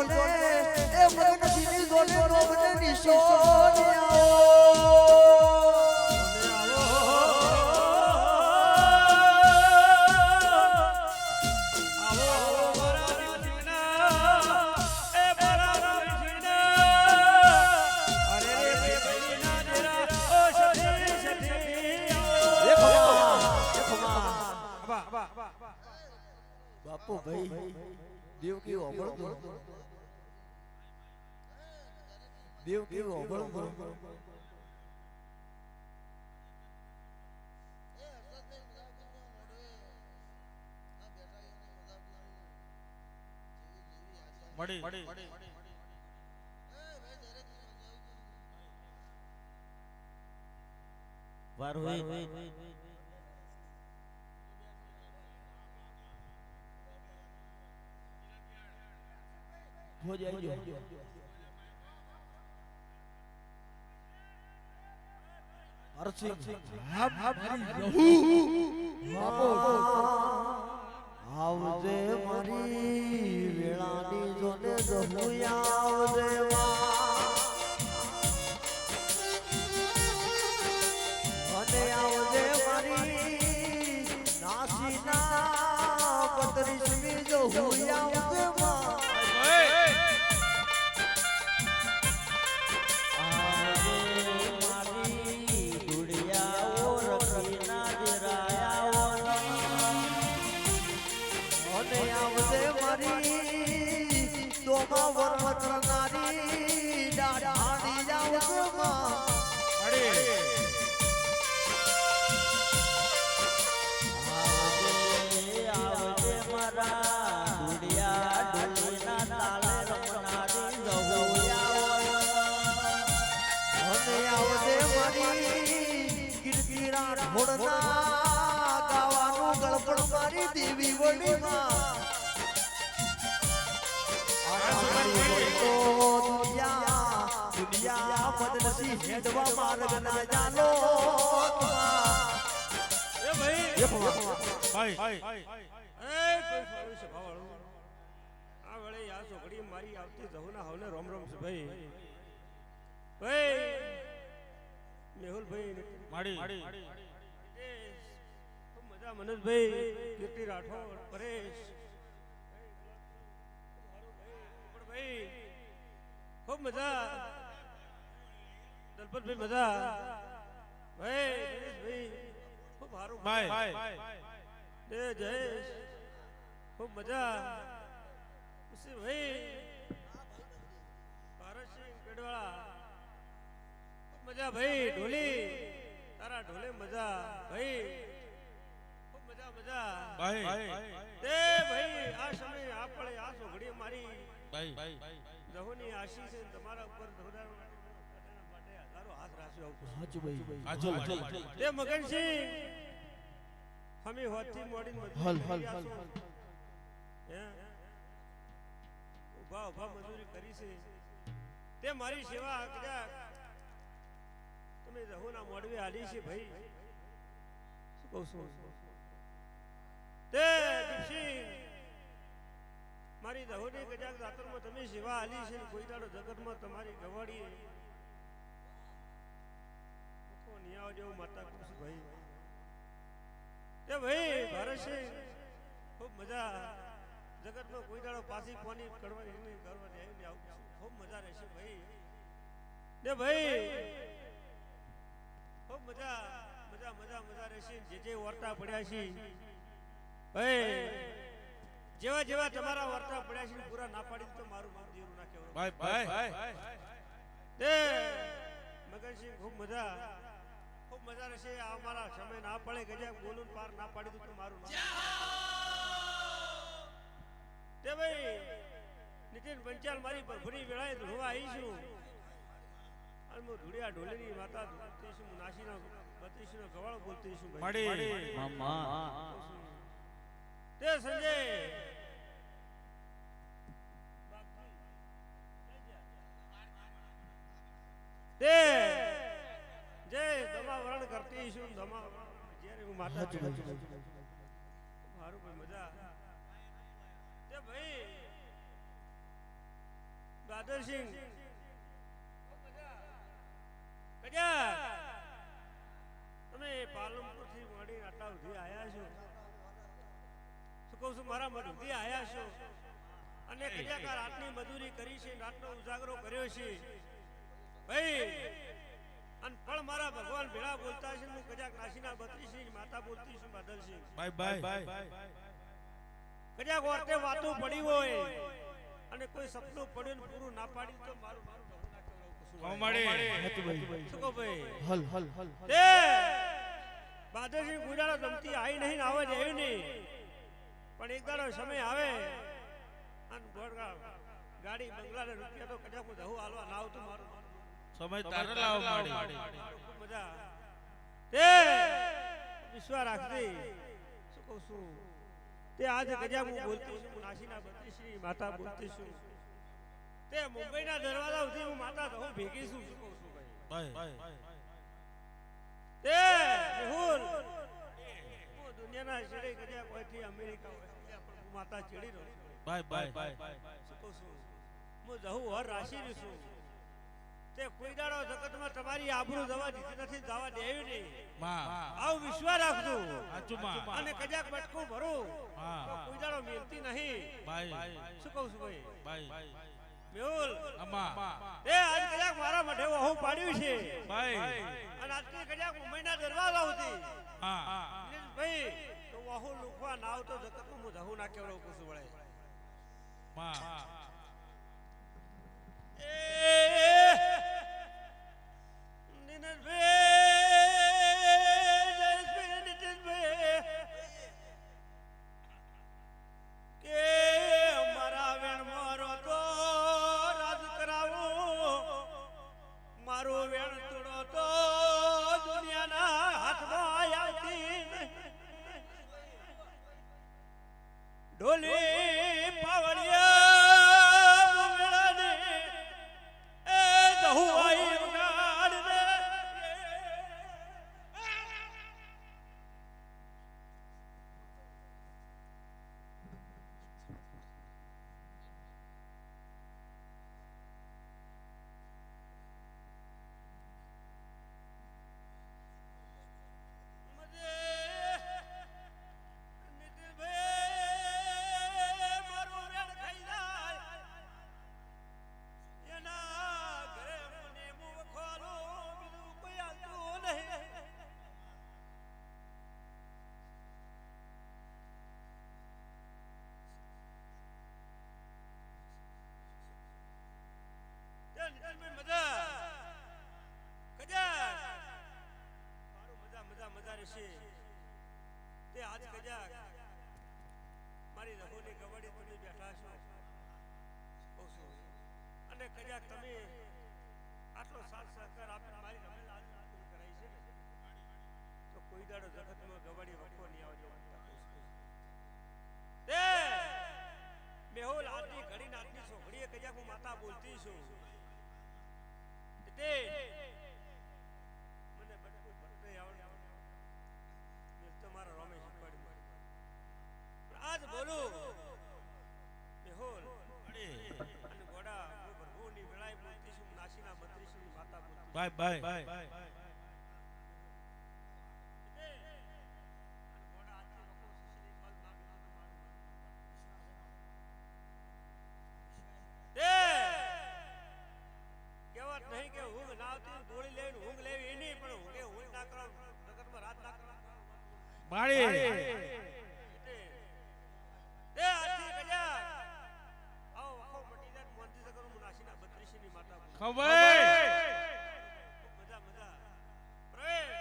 જોને એ મગનસિંહની જોને રોમને નિશોની આવો બાપુ ભાઈ દેવ કેવો અભળતો દેવ કેવો અભળતો મળી વાર હોય ભોજ આવી ગયો હરસિંહ આવજે મારી વેળાની જોને જહું આવજે અને આવજે મારી નાસીના 35મી જહું આવજે નારી દાઢાની જાવમાં આવજે મારા દુડિયા ઢોલીના તાલે રમનારી અને આવજે મારી કીર્તિરા ઢોળના ગાવાનું ગળપણ મારી દેવી વડીમાં દુનિયા બદલસી હેડવા માર્ગ ના જાનો એ ભાઈ ભાઈ એ કોઈ ફાળું છે ભાવાળું આ વળે આ છોકરી મારી આવતી જહુના હવને રોમ રોમ છે ભાઈ ભાઈ મેહુલ ભાઈ મળી ખૂબ મજા મનોજભાઈ કીર્તિ રાઠોડ પરેશ ભાઈ ખૂબ મજા દલપતભાઈ મજા ભાઈ દિનેશભાઈ ખૂબ સારું ભાઈ દે જયેશ ખૂબ મજા ભાઈ ભારતસિંહ પેડવાળા ખૂબ મજા ભાઈ ઢોલી તારા ઢોલે મજા ભાઈ ખૂબ મજા ભાઈ દે ભાઈ આ સમય આપણે આ સોઘડી મારી ભાઈ જહોની આશીષ છે તમારા ઉપર ધોધાર માટે હજારો હાથ રાખ્યો સાચું ભાઈ આજો તે મગનસિંહ અમે હોતથી મોડી હલ ઉભા મજૂરી કરી છે તે મારી સેવા કદાચ તમે જહોના મોડવે આલી છે ભાઈ શું કહું છું તે દીપસિંહ મારી દહોની કજાક જાતરમાં તમે સેવા આલી છે કોઈ દાડો જગતમાં તમારી ગવાડી નિયાવ જેવું માતા કુશ ભાઈ તે ભાઈ ભારતસિંહ ખૂબ મજા જગતમાં કોઈ દાડો પાછી પાણી કડવાની નહીં કરવાની આવીને આવું ખૂબ મજા રહેશે ભાઈ ને ભાઈ ખૂબ મજા રહેશે જે વર્તા પડ્યા છે ભાઈ જેવા તમારા વર્તા પડ્યા છે પૂરા ના પાડી તો મારું નામ જીરું ના કહેવાનું ભાઈ તે મગનસિંહ ખૂબ મજા રહેશે આ અમારા સમય ના પડે ગજા બોલું પાર ના પાડી તો મારું નામ તે ભાઈ નીતિન પંચાલ મારી પર ભરી વેળાએ ધોવા આવી છું અને હું ધુડિયા ઢોલીની માતા ધોતી છું નાસીનો બત્રીસનો ગવાળો બોલતી છું ભાઈ મળી મામા તે સંજય તે જય દમા વરણ કરતી છું દમા જ્યારે હું માતા મારું ભાઈ મજા તે ભાઈ બહાદરસિંહ કજા તમે પાલનપુર થી મળી આટલા સુધી આયા છો શું કહું છું મારા મઢ સુધી આયા છો અને કજાકાર આટલી મજૂરી કરી છે રાતનો ઉજાગરો કર્યો છે ભાઈ અને પણ મારા ભગવાન ભેળા બોલતા છે હું કજાક નાસીના 32 માતા બોલતી છું બહાદરસિંહ ભાઈ કજાક ઓરતે વાતો પડી હોય અને કોઈ સપનું પડ્યું ને પૂરું ના પાડી તો મારું શું કહો ભાઈ હલ હલ હલ તે બહાદરસિંહ ગુજારો ગમતી આઈ નહીં આવે જેવી નહીં પણ એક દાડો સમય આવે અને ગોળગા ગાડી બંગલા ને રૂપિયા તો કદાચ હું જહું હાલવા ના આવતું મારું સમય તારે લાવ માડી ખૂબ મજા તે વિશ્વાસ રાખતી શું કહું છું તે આજે ગજા હું બોલતી છું નાસીના 32 માતા બોલતી છું તે મુંબઈના દરવાજા સુધી હું માતા જહું ભેગી છું શું કહું છું ભાઈ તે મેહુલ હું દુનિયાના છેડે ગજા કોઈથી અમેરિકા હોય પણ હું માતા ચડી રહ્યો છું ભાઈ શું કહું છું હું જહું હર રાશી રહી છું તે કોઈ દાડો જગતમાં તમારી આબરૂ જવા દીધી નથી જવા દેવી નહીં આવું વિશ્વાસ રાખજો અને કજાક બટકું ભરું તો કોઈ દાડો મિલતી નહીં શું કહું છું ભાઈ મેહુલ એ આજ કજાક મારા મઢે વહુ પાડ્યું છે અને આજની કજાક મુંબઈના દરવાજા હતી ભાઈ તો વહુ લુખવા ના આવતો જગતમાં હું જહું ના કેવડો કુસું વળે ઢોલી પાવડિયા મુંગળાને એ દહુઆઈ ઉડાડને તે આજ કજાક મારી રહોની ગવડી તમે બેઠા છો અને કજાક તમે આટલો સાથ સહકાર આપે મારી રમેલ આજ પૂરી કરાઈ છે ને તો કોઈ દાડો જગતમાં ગવડી વખો નહીં આવજો તે મેહુલ આજની ઘડી નાતની છોકરીએ કજાક હું માતા બોલતી છું તે મને બટકું ભરતે આવડે તમારા રોમે શીખવાડી આજ બોલું મેહુલ અને ગોડા હું ભરભૂની વેળાએ બોલતી છું નાસીના 32 ની માતા બોલતી ભાઈ કેવત નહીં કે ઊંઘ ના આવતી ગોળી લઈને ઊંઘ લેવી એની પણ ઊંઘ ના કરો જગતમાં રાત ના કરો માડી તે આથી કજા આવો વખો મટી જાય મોંધી જગર મુનાસીના 32 ની માતા ખબર મજા પ્રવેશ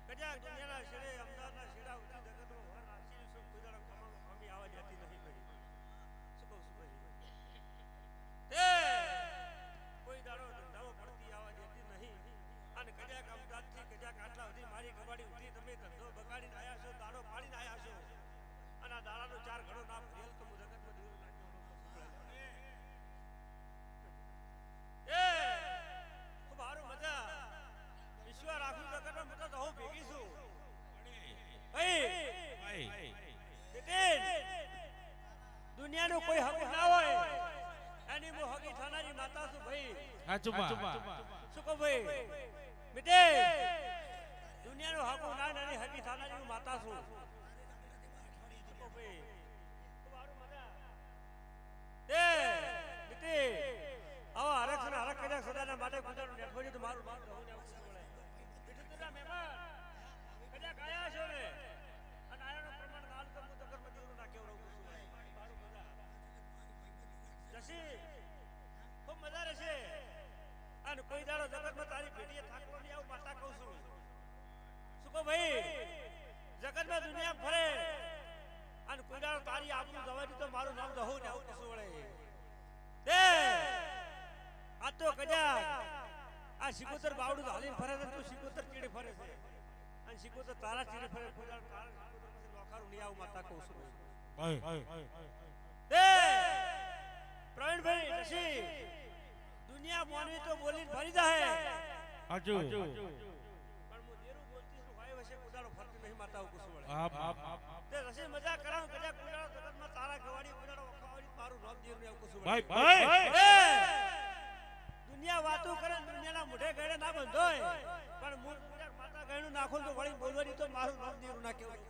કજા દુનિયાના છેડે અમદાવાદના છેડા ઉઠી જગતમાં હોર રાશી શું કુદરત કમી આવા જતી નહીં ભાઈ શું કહું છું ભાઈ તે કોઈ દાડો ધંધાઓ પડતી આવા જતી નહીં અને કજાક અમદાવાદથી કજાક આટલા સુધી મારી ગવાડી ઉઠી તમે ધંધો બગાડીને આયા છો દાડો પાડીને આયા છો અને આ દાડાનો 4 ઘણો નામ ભરેલ તો હું જગતમાં દીવો નાખ્યો એ ખૂબ સારું મજા વિશ્વાસ રાખું જગતમાં હું તો હું ભેગી છું ભાઈ દુનિયાનું કોઈ હક ના હોય એની હું હગી થનારી માતા છું ભાઈ. હાચું બા શું કહું ભાઈ? મિતે દુનિયાનો હગો ના નાની હગી થનારી હું માતા છું. શું કહું ભાઈ? તમારું મજા. એ મિતે આવો હરખ ને હરખ કર્યા સદાના માટે ગુજારો નેઠો છે તો મારું નામ રહું ને આવું બોલે. બીજું તુલા મહેમાન કદાચ આયા છો ને અને આયાનો પ્રમાણ નાલ તો હું તો ઘરમાં દીવરો નાખ્યો રહું છું. મારું મજા. જસી ખૂબ મજા રહેશે. અને કોઈ દાડો જગતમાં તારી ભેટીએ થાકવો નહીં આવું માતા કહું છું. શું કહું ભાઈ? જગતમાં દુનિયા ફરે અને કોઈ દાડો તારી આપણું જવાની તો મારું નામ રહું ને આવું કશું વળે. તે આ તો કદાચ આ સિકોતર બાવડું હાલીને ફરે છે તું સિકોતર ચીડે ફરે છે અને સિકોતર તારા ચીડે ફરે કોઈ દાડો તારા સિકોતર પછી નોખારું નહીં આવું માતા કહું છું. તે પ્રવીણભાઈ ઋષિ દુનિયા માનવી તો બોલીને ફરી જાય હાચું પણ હું દેરું બોલતી છું ભાઈ વશે કુડાળો ફરતી નહીં માતા આવું કશું વળે. તે ઋષિ મજા કરાવ કદાચ કુડાળો જગતમાં તારા ગવાડી કુડાળો વખાવાડી મારું નામ દેરું ને આવું કશું વળે. દુનિયા વાતો કરે દુનિયાના મોઢે ગળે ના બંધોય પણ મૂળ કુડાળ માતા ગળનું નાખો તો વળી બોલવાની તો મારું નામ દેરું ના કેવું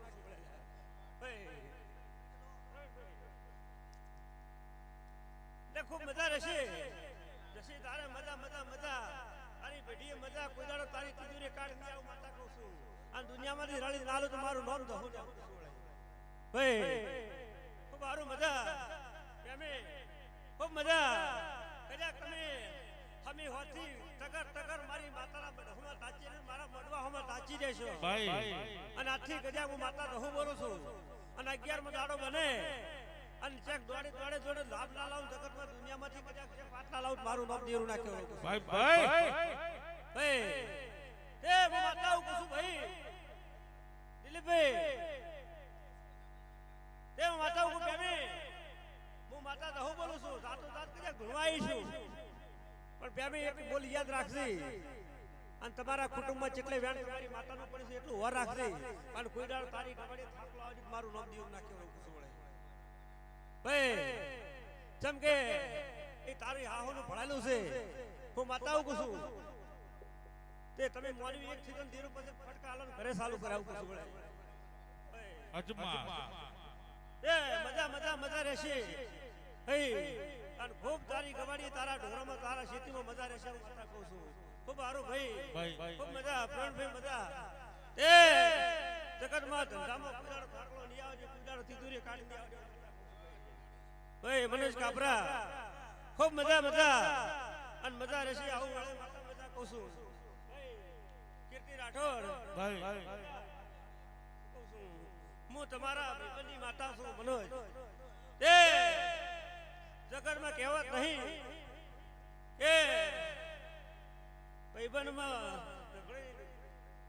ખૂબ મજા રહેશે. જશે તારે મજા મજા મજા તારી પેઢીએ મજા કોઈ દાડો તારી તિજોરી કાઢ નહીં આવું માતા કહું છું. આ દુનિયામાંથી રળી નાલો તો મારું નામ દહું ભાઈ ખૂબ સારું મજા એમે ખૂબ મજા કદાચ તમે હમી હોતી ટગર ટગર મારી માતાના બહુમાં તાચી ને મારા મડવા હોમાં તાચી દેશો અને આથી કદાચ હું માતા દહું બોલું છું અને 11મો દાડો બને અને ચેક દોડી દોડે જોડે લાભ ના લાવું જગતમાં દુનિયામાંથી કદાચ ચેક વાત ના લાવું મારું નામ દેરું નાખ્યો ભાઈ તે હું માતા હું કશું ભાઈ દિલીપભાઈ તે હું માતા હું બેબી હું માતા દહું બોલું છું જાતો જાત કદાચ ભણવાઈ છું પણ બેબી એક બોલી યાદ રાખજે અને તમારા કુટુંબમાં જેટલે વેણ મારી માતાનું પડે છે એટલું વર રાખજે અને કોઈ દાડો તારી ગવાડી થાકલો આવી મારું નામ દેરું નાખ્યો કશું વળે ભાઈ જેમ કે એ તારી હાહોનું ભણાયેલું છે હું માતા આવું છું તે તમે મોરવી એક સીઝન ધીરું પછી ફટકા હાલો ઘરે ચાલુ કરાવું કશું વળે એ મજા મજા મજા રહેશે અને ખૂબ તારી ગવાડી તારા ઢોરામાં તારા ખેતીમાં મજા રહેશે હું માતા કહું છું ખૂબ સારું ભાઈ ખૂબ મજા પ્રવીણભાઈ મજા એ જગતમાં ધંધામાં કુદાડો થાકલો નહીં આવજે કુદાડો તિજોરી કાઢી દે ભાઈ મનોજ કાપરા ખૂબ મજા મજા અને મજા રહેશે આવું વાળે માતા મજા કહું છું કીર્તિ રાઠોડ હું તમારા ભાઈબંધની માતા છું મનોજ એ જગતમાં કહેવત નહીં કે ભાઈબંધમાં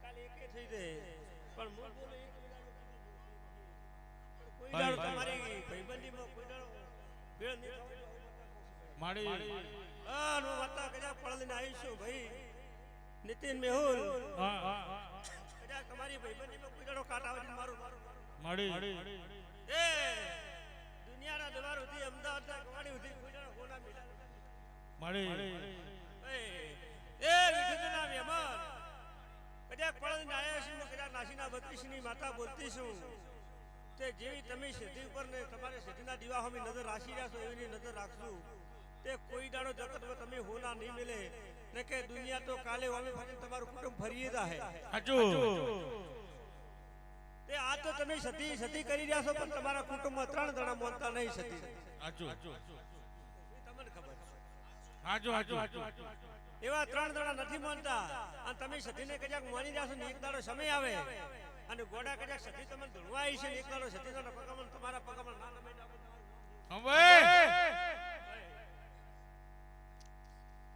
કાલે એકે થઈ જાય પણ મૂળ બોલો કોઈ દાડો તમારી ભાઈબંધીમાં કોઈ દાડો ભેળ નહીં માડી નો વાતા કજા પડલીને આવીશું ભાઈ નીતિન મેહુલ કજા તમારી ભાઈબંધીમાં કોઈ દાડો કાટાવાથી મારું માડી એ દુનિયાના દરબાર ઉધી અમદાવાદના કવાડી ઉધી કોઈ દાડો હોના મિલા માડી એ વિઠ્ઠલના મહેમાન કજા પડલીને આવ્યા છું કજા નાસીના 32ની માતા બોલતી છું તે જેવી તમે સિદ્ધિ ઉપર ને તમારે સિદ્ધિના દીવા હમી નજર રાખી રહ્યા છો એવી નજર રાખશું તે કોઈ દાડો જગતમાં તમે હોના નહીં મિલે ને કે દુનિયા તો કાલે વામે ફરીને તમારું કુટુંબ ફરીએ જાય તે આ તો તમે સતી સતી કરી રહ્યા છો પણ તમારા કુટુંબમાં 3 જણા માનતા નહીં સતી તમને ખબર એવા 3 જણા નથી માનતા અને તમે સતીને કદાચ માની રહ્યા છો ને એક દાડો સમય આવે અને ગોડા કદાચ સતી તમને ધણવા આવી છે એક દાડો સતીના પગમાં તમારા પગમાં ના નમે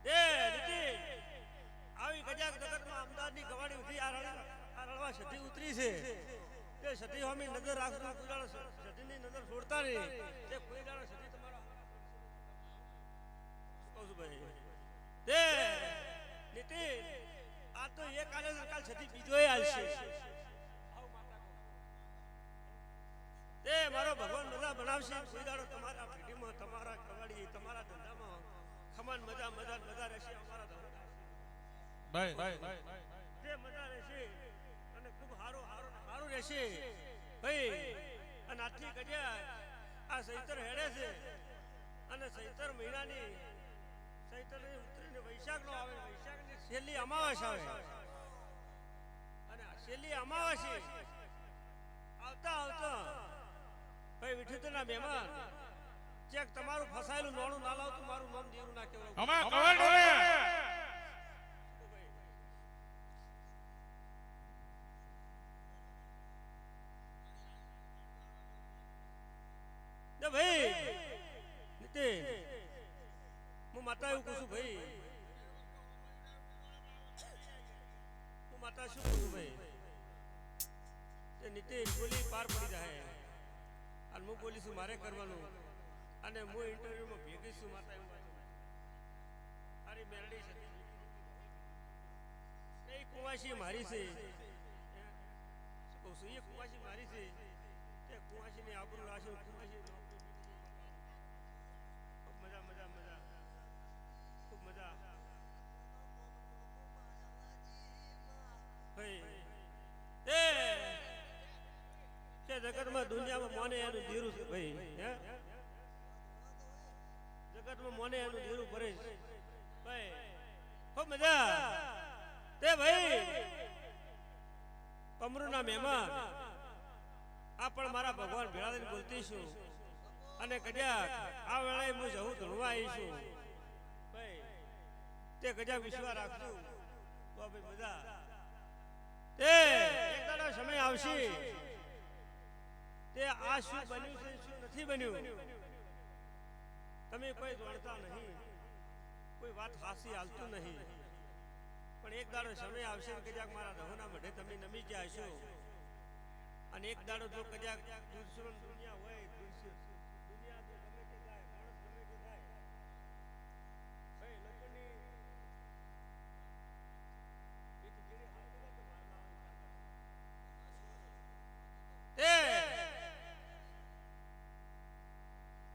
એ નીતિન આવી કદાચ જગતમાં અમદાવાદની ગવાડી ઉધી આ રળવા સતી ઉતરી છે તે સતી હોમી નજર રાખજો કોઈ દાડો સતીની નજર છોડતા નહીં તે કોઈ દાડો સતી તમારા કહું છું ભાઈ તે નીતિન આ તો એક કાલે કાલ સતી બીજોય આલશે તે મારો ભગવાન મજા બનાવશે કોઈ દાડો તમારા પેઢીમાં તમારા કવાડી તમારા ધંધામાં અમાન મજા મજા મજા રહેશે અમારા ધવલ ભાઈ તે મજા રહેશે અને ખૂબ સારું સારું સારું રહેશે ભાઈ અને આટલી ગજ્યા આ સૈતર હેડે છે અને સૈતર મહિનાની સૈતરની ઉતરીને વૈશાખ નો આવે વૈશાખની છેલ્લી અમાવાસ આવે અને આ છેલ્લી અમાવાસી આવતા આવતા ભાઈ વિઠ્ઠલના મહેમાન ચેક તમારું ફસાયેલું નોણું ના લાવતું મારું નામ દેવું ના કહેવાય અમે કવર ડોલે ને ભાઈ નીતિન હું માતા એવું કહું છું ભાઈ હું માતા શું કહું છું ભાઈ તે નીતિન બોલી પાર પડી જાય અને હું બોલીશું મારે કરવાનું અને હું ઇન્ટરવ્યુમાં ભેગી છું માતા એવું મારી મેરડી છે એ કુવાસી મારી છે શું કહું છું એ કુવાસી મારી છે તે કુવાસીની આબરૂ રાશી કુવાસી ખૂબ મજા મજા મજા ખૂબ મજા ભાઈ એ કે જગતમાં દુનિયામાં મોને એનું ધીરું છે ભાઈ હે જગતમાં મોને એનું ધીરું ભરે છે ભાઈ ખૂબ મજા તે ભાઈ કમરુના મહેમાન આ પણ મારા ભગવાન ભેળાને બોલતી છું અને કજાક આ વેળાએ હું જવું ધણવા આવી છું ભાઈ તે કજાક વિશ્વાસ રાખજો તો ભાઈ મજા તે એક દાડો સમય આવશે તે આ શું બન્યું છે શું નથી બન્યું તમે કોઈ જાણતા નહીં કોઈ વાત હાસી હાલતું નહીં પણ એક દાડો સમય આવશે કે કજાક મારા દહોના મઢે તમે નમી ગયા છો અને એક દાડો જો કજાક દુશ્મન દુનિયા હોય દુનિયા જો ગમે તે થાય માણસ ગમે તે થાય ભાઈ લોકોની એક જેને હાથ તો મારના એ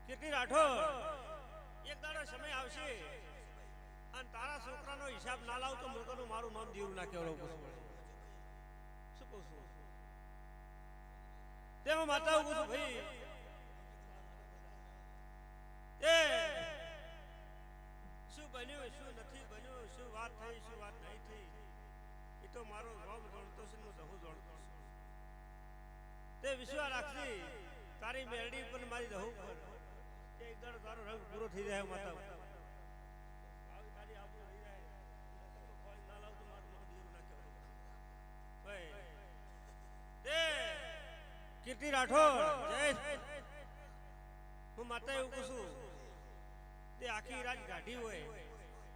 કીર્તિ રાઠોડ એક દાડો સમય આવશે અને તારા છોકરાનો હિસાબ ના લાવ તો મૃગનું મારું નામ દીરું ના કહેવાય શું કહું છું તેમાં માતા કહું છું ભાઈ એ શું બન્યું શું નથી બન્યું શું વાત થઈ શું વાત નહીં થઈ એ તો મારો રોમ જોડતો છે હું દહુ જોડતો છું તે વિશ્વાસ રાખતી તારી મેરડી પણ મારી દહુ પર એક દાડો તારો રંગ પૂરો થઈ જાય માતા કીર્તિ રાઠોડ જય હું માતા એવું કહું છું તે આખી રાત ગાઢી હોય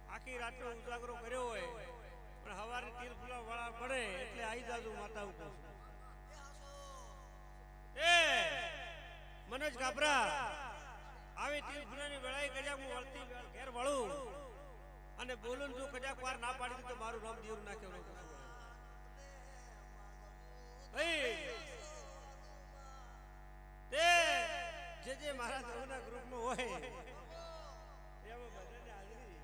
આખી રાતનો ઉજાગરો કર્યો હોય પણ હવારે તીર ફૂલા વાળા પડે એટલે આવી જાજુ માતા એવું કહું છું એ મનોજ કાબરા આવી તીર ફૂલાની વેળાએ કજાક હું વળતી ઘેર વળું અને બોલું જો કજાક વાર ના પાડી તો મારું નામ દીરું નાખ્યો ભાઈ તે જે મારા ધર્મના ગ્રુપમાં હોય એમાં બધાને હાજરી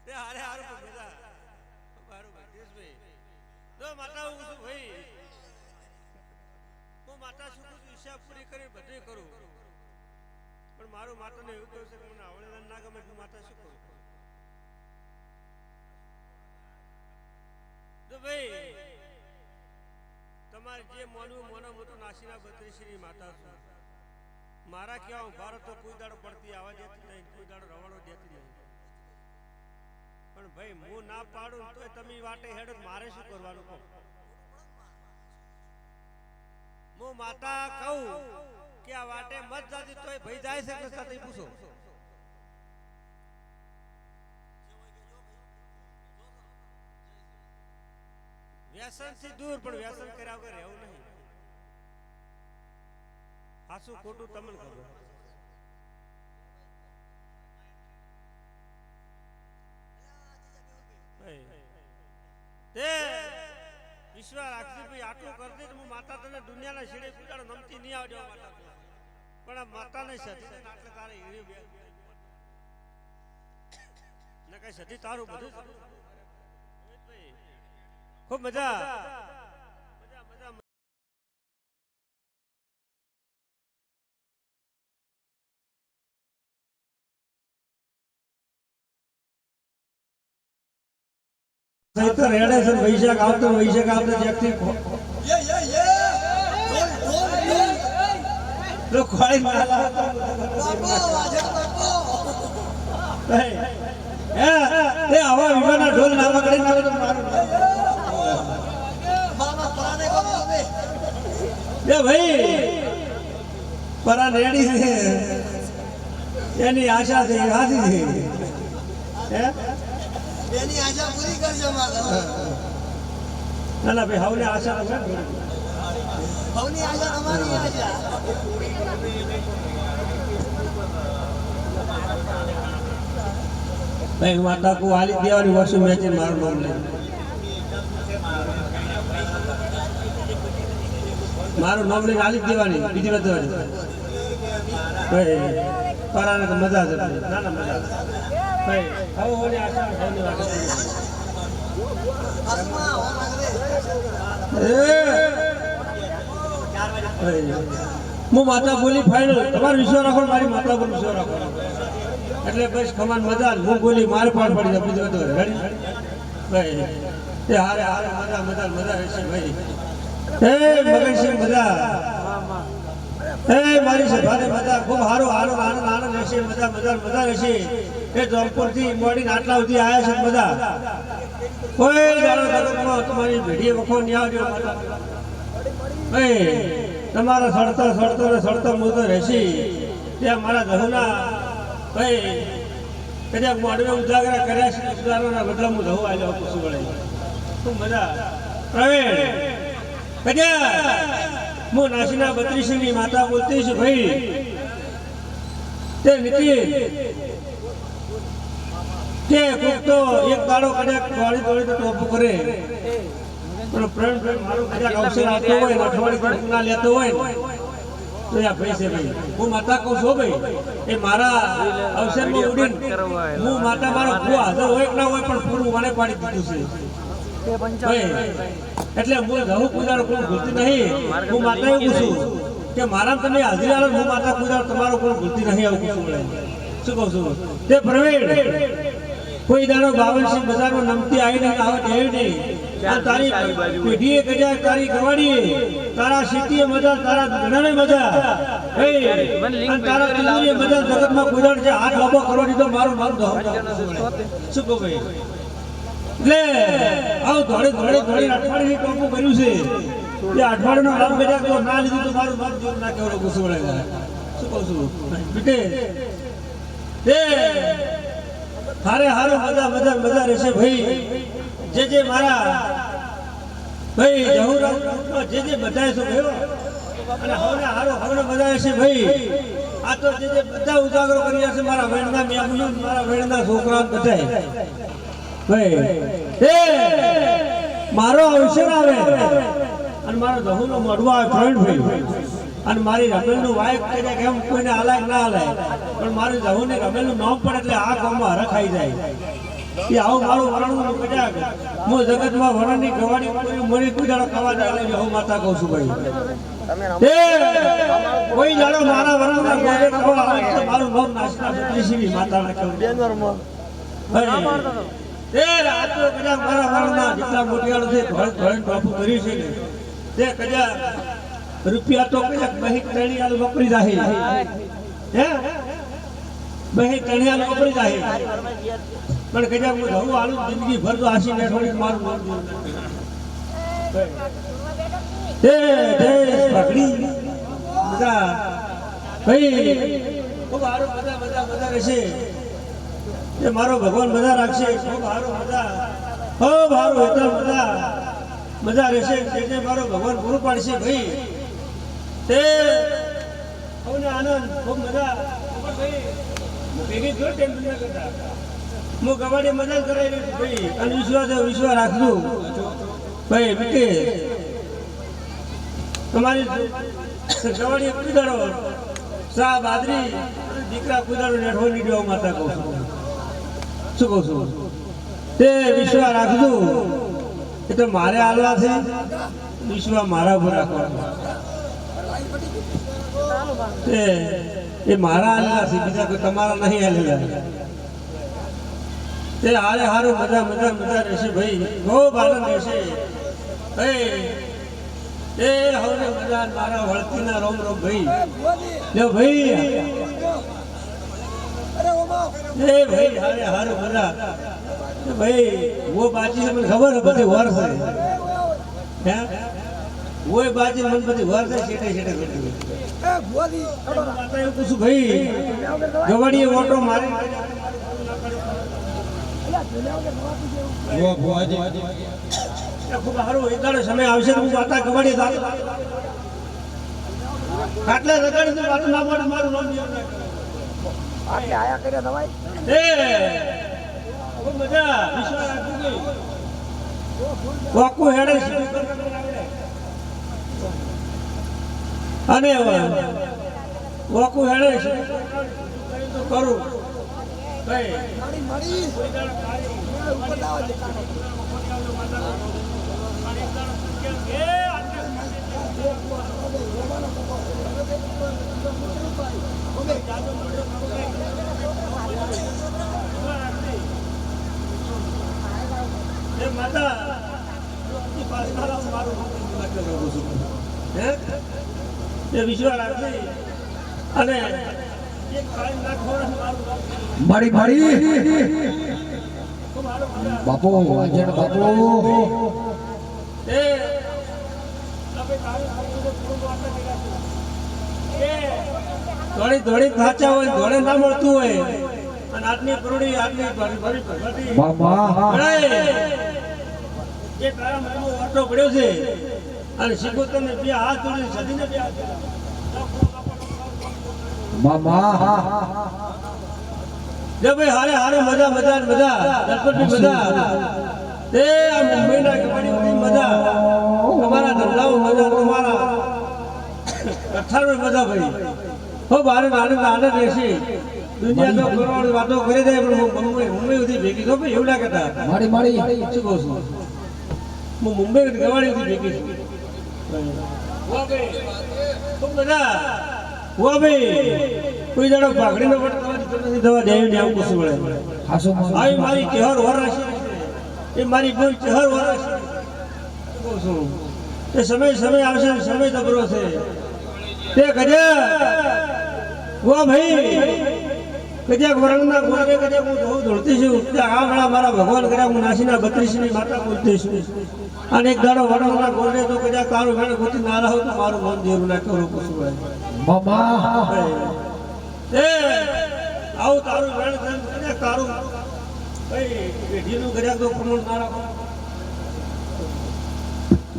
તે હારે હારું બધા મારું ભાઈ તો માતા હું છું ભાઈ હું માતા શું છું હિસાબ પૂરી કરી બધું કરું પણ મારું માતાને એવું કહ્યું છે કે મને આવડે ના ગમે હું માતા શું કરું તો ભાઈ તમારે જે મોનવું મોનો મોટું નાસીના બત્રીસની માતા છું મારા કેવા ભારત તો કોઈ દાડો પડતી આવવા દેતી નહીં કોઈ દાડો રવાડો દેતી નહીં પણ ભાઈ હું ના પાડું તો તમે વાટે હેડો મારે શું કરવાનું કહો હું માતા કહું કે આ વાટે મત જાતી તોય ભાઈ જાય છે કે સાથે પૂછો વ્યસન થી દૂર પણ વ્યસન કર્યા વગર રહેવું નહીં હાસું ખોટું તમને ખબર તે વિશ્વાસ રાખજે ભાઈ આટલું કરજે તો હું માતા તને દુનિયાના છેડે પૂજાડો નમતી નહીં આવજો માતા પણ આ માતાને સતી એટલે તારે એવી બે ને કઈ સતી તારું બધું ખૂબ મજા તો રેડે છે વૈશાખ આવતો જ્યાંથી તો ખોઈ એ આવા વિમાના ઢોલ ના વગડે ના તો મારું એ ભાઈ પરા રેડી છે એની આશા છે હાથી છે હે એની આશા પૂરી કરજો મારા ના ના ભાઈ હવને આશા છે હવની આશા અમારી આશા ભાઈ માતા કો આલી દેવાની વર્ષો મેચે મારું નામ લે મારું નામ લઈને આલી દેવાની બીજી બધું ભાઈ પરાને તો મજા છે ના ના મજા ભાઈ હવે હોની આશા હોની વાત હું માતા બોલી ફાઈનલ તમારો વિશ્વાસ રાખો મારી માતા પર વિશ્વાસ રાખો એટલે બસ ખમાન મજા હું બોલી મારે પાડ પડી જાય બીજું બધું રેડી ભાઈ તે હારે હારે મજા રહેશે ભાઈ એ મગનસિંહ મજા એ મારી સભાને મજા ખૂબ હારો આનંદ રહેશે મજા રહેશે એ જોધપુરથી મોડીને આટલા સુધી આવ્યા છે બધા કોઈ દાડો જગતમાં તમારી ભેડીએ વખો નહીં આવજો ભાઈ તમારા સડતો મુદ્દો રહેશે ત્યાં મારા ધહુના ભાઈ કદાચ મોડવે ઉજાગરા કર્યા છે ઉજાગરાના બદલા હું ધહુ આવ્યો કુસુ વળે ખૂબ મજા પ્રવીણ કદાચ હું નાસીના 32 ની માતા બોલતી છું ભાઈ તે નીતિ કે કોક તો એક દાડો કદાચ દોડી તો ટોપ કરે પણ પ્રેમ મારું કદાચ અવસર આવતો હોય ને અઠવાડિયું ગુના લેતો હોય તો યા ભાઈ છે ભાઈ હું માતા કહું છું ભાઈ એ મારા અવસરમાં ઉડીને હું માતા મારો હાજર હોય કે ના હોય પણ પૂરું મને પાડી દીધું છે ભાઈ એટલે હું રહું પૂજાનો કોઈ ભૂલતી નહીં હું માતા એવું પૂછું કે મારા તમે હાજરી આલો હું માતા પૂજા તમારો કોઈ ભૂલતી નહીં આવું પૂછું શું કહું છું તે પ્રવીણ કોઈ દાડો બાવનસિંહ બજારમાં નમતી આવીને આવે એવી નહીં તારી પેઢીએ કજા તારી ગવાડીએ તારા સિટીએ મજા તારા ધનાને મજા તારા તિજોરીએ મજા જગતમાં કુદાડ છે હાથ લાંબો કરવા દીધો મારું શું કહું ભાઈ એટલે આવ ધોળે અઠવાડિયે ટોપું કર્યું છે એ અઠવાડિયાનું નામ કદાચ તો ના લીધું તો મારું નામ જોર ના કહેવાનો ગુસ્સો વળે શું કહું છું બેટે તે હારે મજા રહેશે ભાઈ જે મારા ભાઈ જહુરામ જે બધા છો ભાઈઓ અને હવે મજા રહેશે ભાઈ આ તો જે બધા ઉજાગરો કરી છે મારા વેણના મેમુ મારા વેણના છોકરા બધા ભાઈ એ મારો અવસર આવે અને મારો જહુનો મળવા આવે પ્રવીણ ભાઈ અને મારી રમેલનું વાયક કરે કેમ કોઈને હાલાય ના હાલાય પણ મારી જહુને રમેલનું નામ પડે એટલે આ ગામમાં હરખાઈ જાય એ આવું મારું વરણનું કજાક હું જગતમાં વરણની ગવાડી મળી કોઈ જાડો ખાવા જાય હું માતા કહું છું ભાઈ કોઈ જાડો મારા વરણના ગોળે ખાવા આવે તો મારું નામ નાસના સત્રીસીની માતાને કહું એ રાતો કજાક મારા વરણના જેટલા મોટિયાળો છે ધોળે બાપુ કર્યું છે ને તે કજાક રૂપિયા તો કજાક બહી તણિયાલ વપરી જાય હે બહી તણિયાલ વપરી જાય પણ કજાક હું રહું આલું જિંદગી ભર તો આશી ને થોડી મારું એ દેશ પકડી બધા ભાઈ ખૂબ સારું બધા રહેશે એ મારો ભગવાન બધા રાખશે ખૂબ સારું મજા રહેશે જે મારો ભગવાન પૂરું પાડશે ભાઈ તે આનંદ ખૂબ મજા ભાઈ ભેગી જો ટેન્શન ના કરતા હું કબડ્ડી મજા કરાવી ભાઈ અને વિશ્વાસ રાખજો ભાઈ બેટી તમારી કબડ્ડી પીડાડો સા બાદરી દીકરા કુદાડો નેઠો નીડ્યો માતા કહું છું. શું કહું છું? તે વિશ્વાસ રાખજો. એ તો મારે હાલવા છે, વિશ્વાસ મારા ઉપર રાખવાનો. એ મારા હાલેલા છે, બીજા કોઈ તમારા નહીં હાલેલા. તે હારે હારું મજા મજા મજા રહેશે ભાઈ, ખૂબ આનંદ રહેશે. એ હવે મજા મારા વળતીના રોમ રોમ ભાઈ. લ્યો ભાઈ, એ ભાઈ હારે હારું મજા. भाई वो बाजी से मन खबर है बધી વાર છે હે वो बाजी मन बધી વાર છે છેટે છેટે કરી એ ભોલી માતા એવું પૂછું ભાઈ ગવાડીએ ઓટો મારી વો ભોજી ખૂબ હારું એકડો સમય આવશે હું માતા ગવાડીએ જાત કાટલે રગાડી તો વાત ના પડે મારું નામ આટલે આયા કર્યા દવાઈ એ મજા વિશ્વાસ રાખજો કે વાકુ હેડે છે અને વાકુ હેડે છે તો કરું ભાઈ મારી મારી ઉપર દાવ દે માતા એ વિશ્વાસ રાખજે અને મારી મારી બાપુ વાજણ બાપુ થોડી થોડી ખાચા હોય ધોળે ના મળતું હોય અને આટલી પરોડી આટલી ભરી જે તારા મનમાં વાટો પડ્યો છે અને શિકોતરને બે હાથ જોડીને સદીને બે હાથ જે ભાઈ હારે હારે મજા મજા મજા દલપતની મજા એ આ મુંબઈના કબડ્ડી બધી મજા તમારા ધંધાઓ મજા તમારા કથાનો મજા ભાઈ હો ભારત આનંદ આનંદ રહેશે દુનિયા તો કરવાની વાતો કરી દે પણ મુંબઈ સુધી ભેગી છો ભાઈ એવું ના કહેતા મારી મારી શું કહું છું હું મુંબઈ ગવાડી સુધી ભેગી છું ખૂબ મજા હુઆ ભાઈ કોઈ જણો ભાગડીનો પણ તમારી દવા દેવી ને આવું કશું મળે આવી મારી ચહેર વરસ એ મારી કોઈ ચહેર વરસ કહું છું એ સમય સમય આવશે સમય દબરો છે તે કજે હુઆ ભાઈ કજાક વરણના ગોરે કજાક હું ધોઉં ધોળતી છું ત્યાં આ વેળા મારા ભગવાન કર્યા હું નાસીના 32ની માતા બોલતી છું અને એક દાડો વરણના ગોરે તો કજાક તારું વેણ ગોતી ના રહો તો મારું મન દેરું ના કરું પૂછું એ આવું તારું વેણ કજાક તારું ભાઈ પેઢીનું કજાક તો પ્રમાણ ના રાખો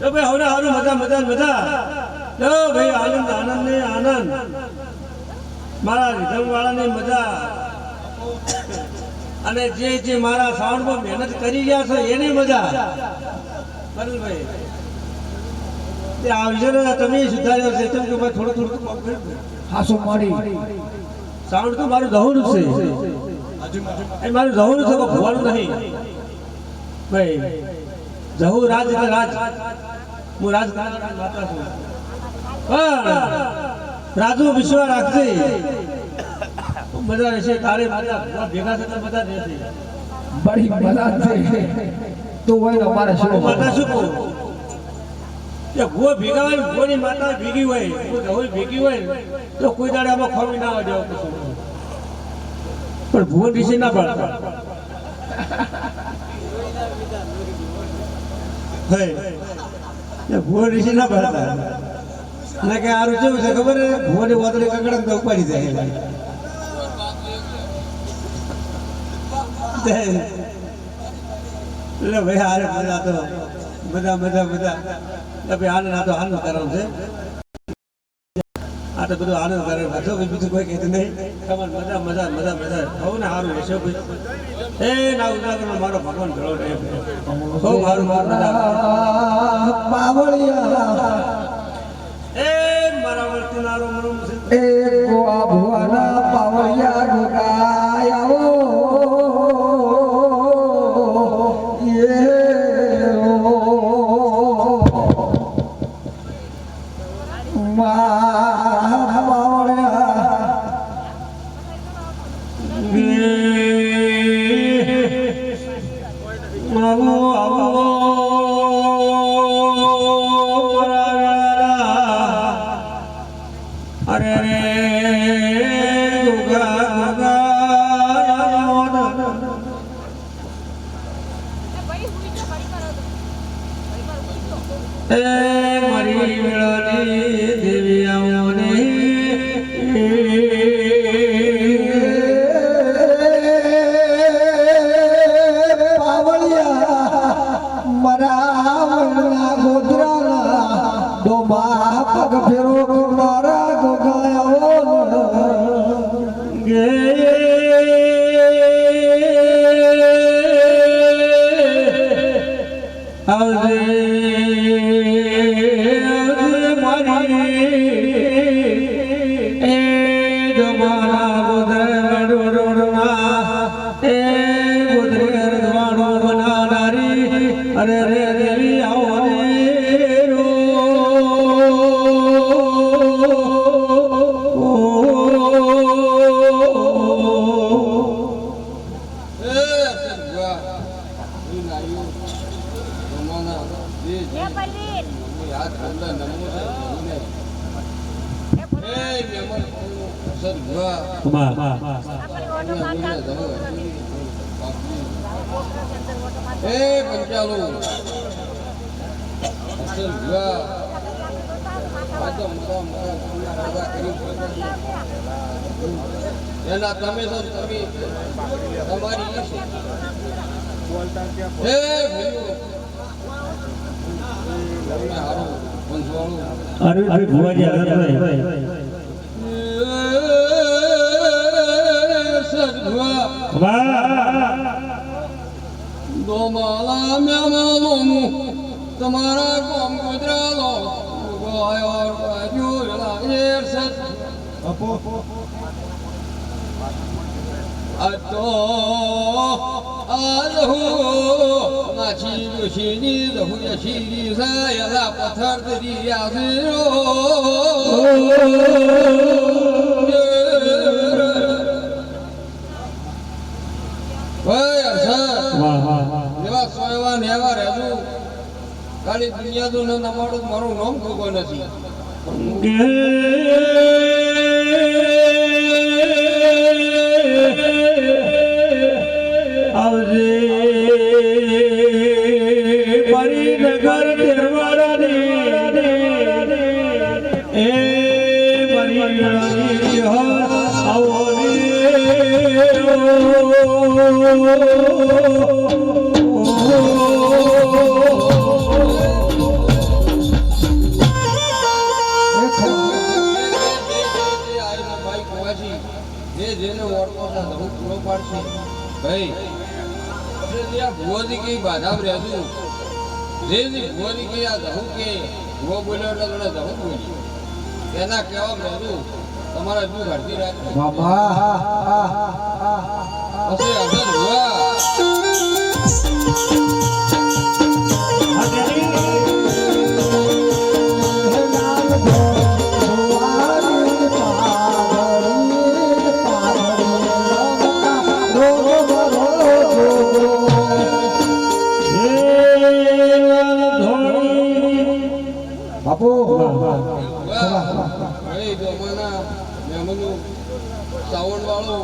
તો ભાઈ હવે હારું મજા મજા મજા જો ભાઈ આનંદ આનંદ ને આનંદ મારા રીધમ વાળાની મજા અને જે મારા સાઉન્ડમાં મહેનત કરી રહ્યા છે એની મજા બલભાઈ તે આવશે ને તમે સુધાર્યો છે કેમ કે થોડું થોડું હાસો મારી સાઉન્ડ તો મારું દહુનું છે એ મારું દહુનું છે કોઈ ભવાનું નહીં ભાઈ જહુ રાજ એટલે રાજ હું રાજ માતા છું પણ રાજુ વિશ્વાસ રાખજે મજા રહેશે તારે મારા ભેગા થતા મજા રહેશે બડી મજા છે તું હોય ને અમારે શું માતા શું કહું કે ભૂ ભેગા હોય ભૂની માતા ભેગી હોય ભૂ ભેગી હોય તો કોઈ દાડે આમાં ખોમી ના આવે દેવું પણ ભૂ ઋષિ ના પાડતા ભૂ ઋષિ ના પાડતા ના કે આ કેવું છે ખબર ભૂવાની વાદળી કકડે તો ઉપાડી જાય એટલે ભાઈ હારે મજા તો મજા મજા મજા ભાઈ આનંદ આ તો આનંદ કરવાનું છે આ તો બધું આનંદ કરે પાછો બીજું કોઈ કહેતું નહીં તમારે મજા મજા મજા મજા બહુ ને સારું રહેશે ભાઈ એ ના ઉદાહરણ મારો ભગવાન ભેળો રહે બહુ મારું મારું મજા પાવળિયા એ મારા વર્તી નારો મરું છે એ ગોવા ભુવાના પાવળિયા ગોગાયાઓ એના તમે તો તમે તમારી ઈચ્છા હે અરે ભુવાજી આગળ દો માલા મેમાલો તમારા કોમ ગુજરાલો ગોયો ગોયો એર સત આપો અતો આલહુ નાચી દોશીની દહુ યશીની સાયલા પથ્થર દરિયા ઝીરો ઓય અરસા એવા સોયવા ને એવા રહેજો ખાલી દુનિયા તો ન નમાડું મારું નામ ખોગો નથી આવજે મારી નગર દેવાડા ને એ મારી નગરી આવો ભુવાજી કઈ બાધા રહેતું જે ભુવાજી કઈ આ ધહુ કે ભુવો બોલ્યો એટલે તમે ધહુ બોલી એના કહેવા રહેતું તમારા હજુ ઘરતી રાખજો પછી અસર ભુવા સાવણ વાળો